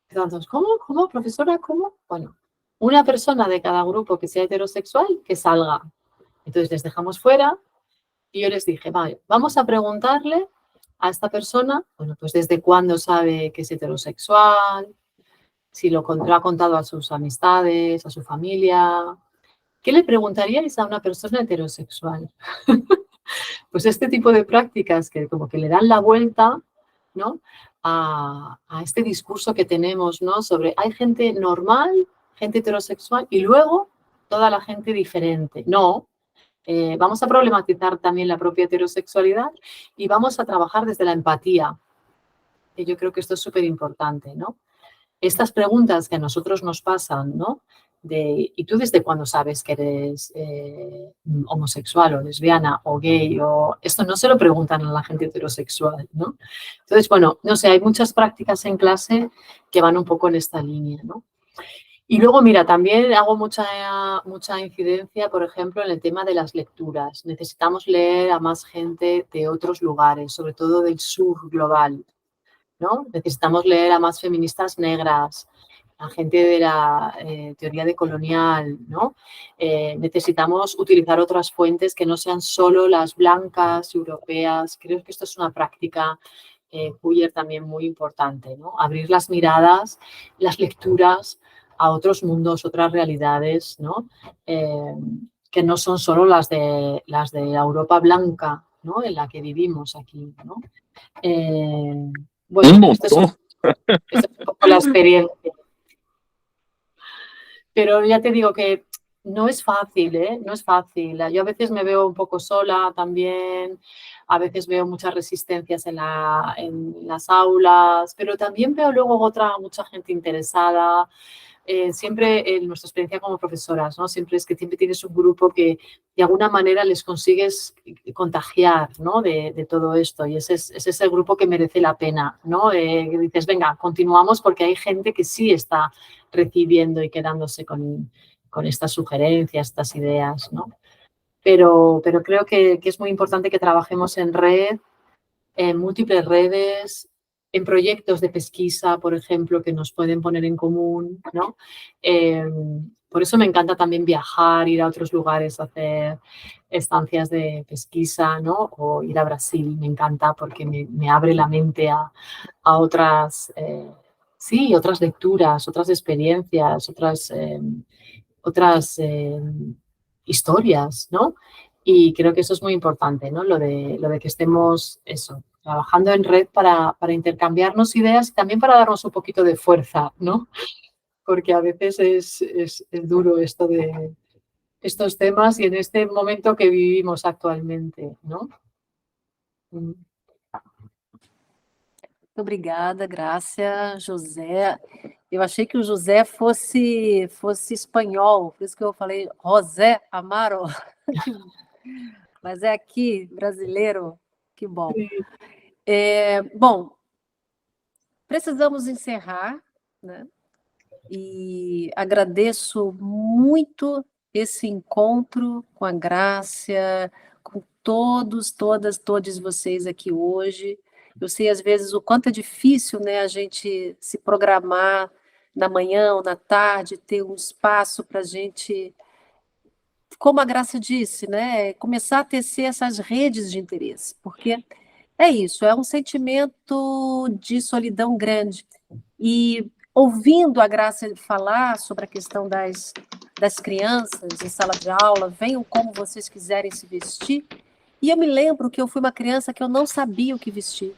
Entonces, ¿cómo, profesora? ¿Cómo? Bueno, una persona de cada grupo que sea heterosexual, que salga. Entonces les dejamos fuera y yo les dije, vale, vamos a preguntarle a esta persona, bueno, pues desde cuándo sabe que es heterosexual, si lo ha contado a sus amistades, a su familia. ¿Qué le preguntaríais a una persona heterosexual? Pues este tipo de prácticas que como que le dan la vuelta, ¿no? a este discurso que tenemos, ¿no? Sobre hay gente normal, gente heterosexual y luego toda la gente diferente. No, vamos a problematizar también la propia heterosexualidad y vamos a trabajar desde la empatía. Y yo creo que esto es súper importante, ¿no? Estas preguntas que a nosotros nos pasan, ¿no? ¿Y tú desde cuándo sabes que eres homosexual o lesbiana o gay? Esto no se lo preguntan a la gente heterosexual, ¿no? Entonces, bueno, no sé, hay muchas prácticas en clase que van un poco en esta línea, ¿no? Y luego, mira, también hago mucha incidencia, por ejemplo, en el tema de las lecturas. Necesitamos leer a más gente de otros lugares, sobre todo del sur global, ¿no? Necesitamos leer a más feministas negras, a gente de la teoría decolonial, ¿no? Necesitamos utilizar otras fuentes que no sean solo las blancas, europeas. Creo que esto es una práctica queer también muy importante, ¿no? Abrir las miradas, las lecturas a otros mundos, otras realidades, ¿no? Que no son solo las de la Europa blanca, ¿no? En la que vivimos aquí, ¿no? Bueno, esto es un poco la experiencia. Pero ya te digo que no es fácil, ¿eh? No es fácil. Yo a veces me veo un poco sola también, a veces veo muchas resistencias en las aulas, pero también veo luego mucha gente interesada. Siempre en nuestra experiencia como profesoras, ¿no? Siempre tienes un grupo que de alguna manera les consigues contagiar, ¿no? de todo esto y ese es el grupo que merece la pena, ¿no? Que dices, venga, continuamos porque hay gente que sí está recibiendo y quedándose con estas sugerencias, estas ideas, ¿no? Pero creo que es muy importante que trabajemos en red, en múltiples redes, en proyectos de pesquisa, por ejemplo, que nos pueden poner en común, ¿no? Por eso me encanta también viajar, ir a otros lugares, hacer estancias de pesquisa, ¿no? O ir a Brasil, me encanta porque me abre la mente a otras, otras lecturas, otras experiencias, otras historias, ¿no? Y creo que eso es muy importante, ¿no? Lo de que estemos trabajando en red para intercambiarnos ideas y también para darnos un poquito de fuerza, ¿no? Porque a veces es duro esto de estos temas y en este momento que vivimos actualmente, ¿no? Muito obrigada, Grácia, José. Eu achei que o José fosse espanhol, por isso que eu falei José Amaro. Mas é aqui, brasileiro, que bom. Bom, precisamos encerrar, né? E agradeço muito esse encontro com a Grácia, com todos vocês aqui hoje. Eu sei, às vezes, o quanto é difícil, né, a gente se programar na manhã ou na tarde, ter um espaço para a gente, como a Grácia disse, né, começar a tecer essas redes de interesse, porque é isso, é um sentimento de solidão grande. E ouvindo a Grácia falar sobre a questão das crianças em sala de aula, venham como vocês quiserem se vestir, e eu me lembro que eu fui uma criança que eu não sabia o que vestir.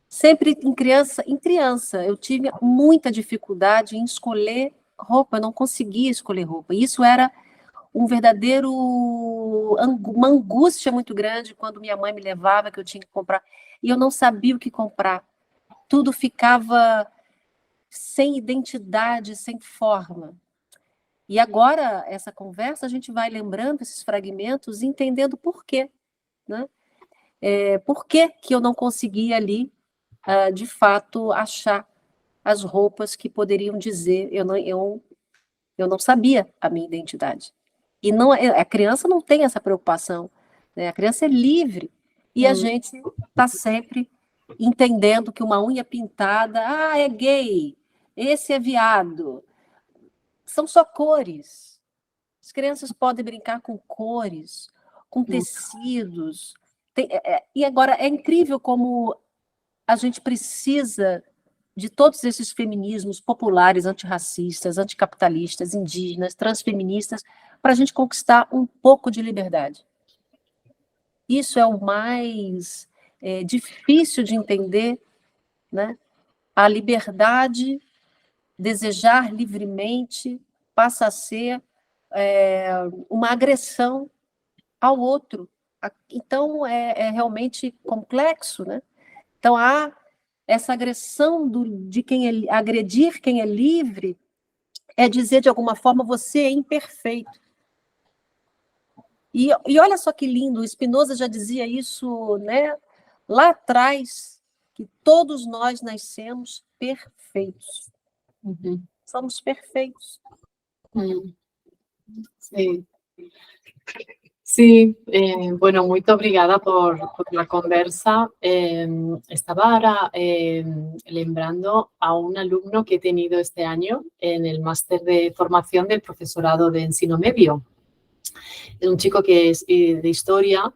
Sempre em criança, eu tive muita dificuldade em escolher roupa, eu não conseguia escolher roupa. E isso era uma angústia muito grande quando minha mãe me levava, que eu tinha que comprar. e eu não sabia o que comprar. Tudo ficava sem identidade, sem forma. E agora, essa conversa, a gente vai lembrando esses fragmentos e entendendo por quê, né? Por que eu não conseguia ali, de fato, achar as roupas que poderiam dizer, eu não sabia a minha identidade. E não, a criança não tem essa preocupação, né? A criança é livre, e a gente está sempre entendendo que uma unha pintada, é gay, esse é viado. São só cores. As crianças podem brincar com cores, com tecidos. E agora, é incrível como a gente precisa de todos esses feminismos populares, antirracistas, anticapitalistas, indígenas, transfeministas, para a gente conquistar um pouco de liberdade. Isso é o mais difícil de entender, né? A liberdade, desejar livremente, passa a ser uma agressão ao outro. Então, é realmente complexo, né? Então, há essa agressão de agredir quem é livre, é dizer, de alguma forma, você é imperfeito. E olha só que lindo, o Spinoza já dizia isso, né, lá atrás, que todos nós nascemos perfeitos. Somos perfeitos. Sí. Sí, bueno, muy obrigada por la conversa. Estaba ahora lembrando a un alumno que he tenido este año en el máster de formación del profesorado de ensino medio. Es un chico que es de historia,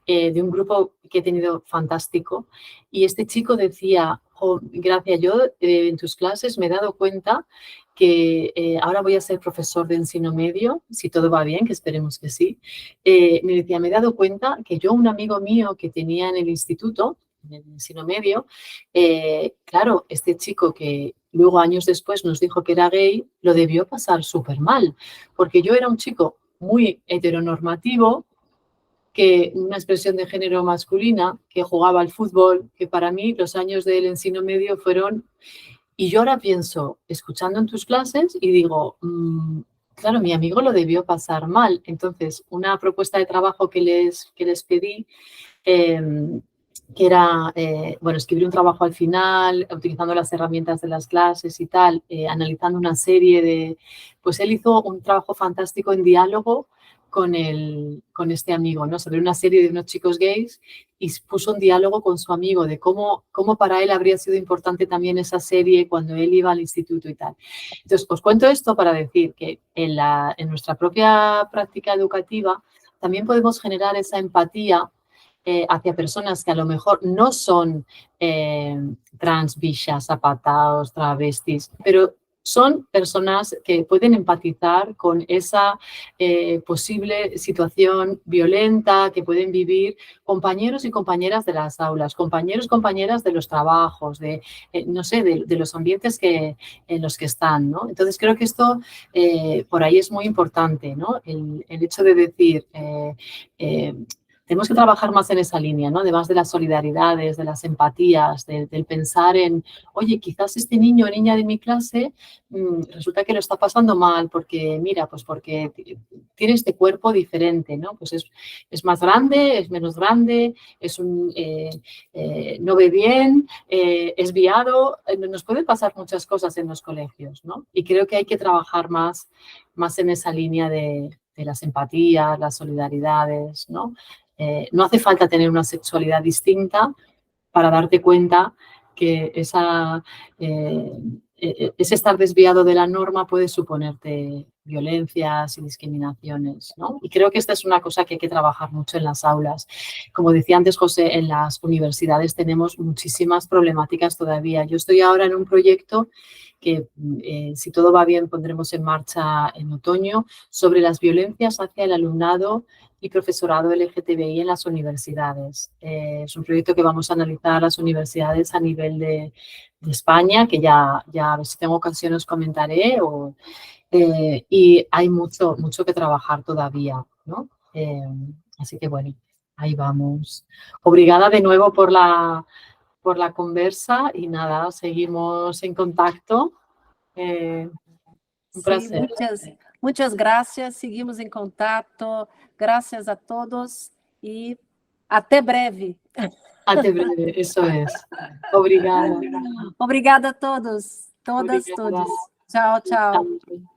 de un grupo que he tenido fantástico. Y este chico decía, gracias, yo en tus clases me he dado cuenta que ahora voy a ser profesor de ensino medio, si todo va bien, que esperemos que sí. Me decía, me he dado cuenta que yo, un amigo mío que tenía en el instituto, en el ensino medio, claro, este chico que luego años después nos dijo que era gay, lo debió pasar súper mal, porque yo era un chico muy heteronormativo, que una expresión de género masculina, que jugaba al fútbol, que para mí los años del ensino medio fueron... Y yo ahora pienso, escuchando en tus clases, y digo, claro, mi amigo lo debió pasar mal. Entonces, una propuesta de trabajo que les pedí, que era, bueno, escribir un trabajo al final, utilizando las herramientas de las clases y tal, analizando una serie de... Pues él hizo un trabajo fantástico en diálogo con este amigo, ¿no? Sobre una serie de unos chicos gays, y puso un diálogo con su amigo de cómo para él habría sido importante también esa serie cuando él iba al instituto y tal. Entonces, os cuento esto para decir que en nuestra propia práctica educativa también podemos generar esa empatía hacia personas que a lo mejor no son trans, bichas, zapataos, travestis, pero son personas que pueden empatizar con esa posible situación violenta que pueden vivir compañeros y compañeras de las aulas, compañeros y compañeras de los trabajos, no sé, de los ambientes en los que están, ¿no? Entonces creo que esto por ahí es muy importante, ¿no? El hecho de decir... tenemos que trabajar más en esa línea, ¿no? Además de las solidaridades, de las empatías, del pensar en, oye, quizás este niño o niña de mi clase resulta que lo está pasando mal porque, mira, pues porque tiene este cuerpo diferente, ¿no? Pues es más grande, es menos grande, no ve bien, es viado. Nos pueden pasar muchas cosas en los colegios, ¿no? Y creo que hay que trabajar más en esa línea de las empatías, las solidaridades, ¿no? No hace falta tener una sexualidad distinta para darte cuenta que ese estar desviado de la norma puede suponerte violencias y discriminaciones, ¿no? Y creo que esta es una cosa que hay que trabajar mucho en las aulas. Como decía antes José, en las universidades tenemos muchísimas problemáticas todavía. Yo estoy ahora en un proyecto que, si todo va bien, pondremos en marcha en otoño, sobre las violencias hacia el alumnado y profesorado LGTBI en las universidades. Es un proyecto que vamos a analizar las universidades a nivel de España, que ya a ver si tengo ocasión os comentaré, y hay mucho que trabajar todavía, ¿no? Así que bueno, Ahí vamos. Obrigada de nuevo por la conversa y nada, seguimos en contacto. Un Sim, prazer. muitas graças, seguimos em contato, graças a todos e até breve. Até breve, eso es. Obrigada. Obrigada a todos, todas, Obrigada. todos. Tchau, tchau. Chao.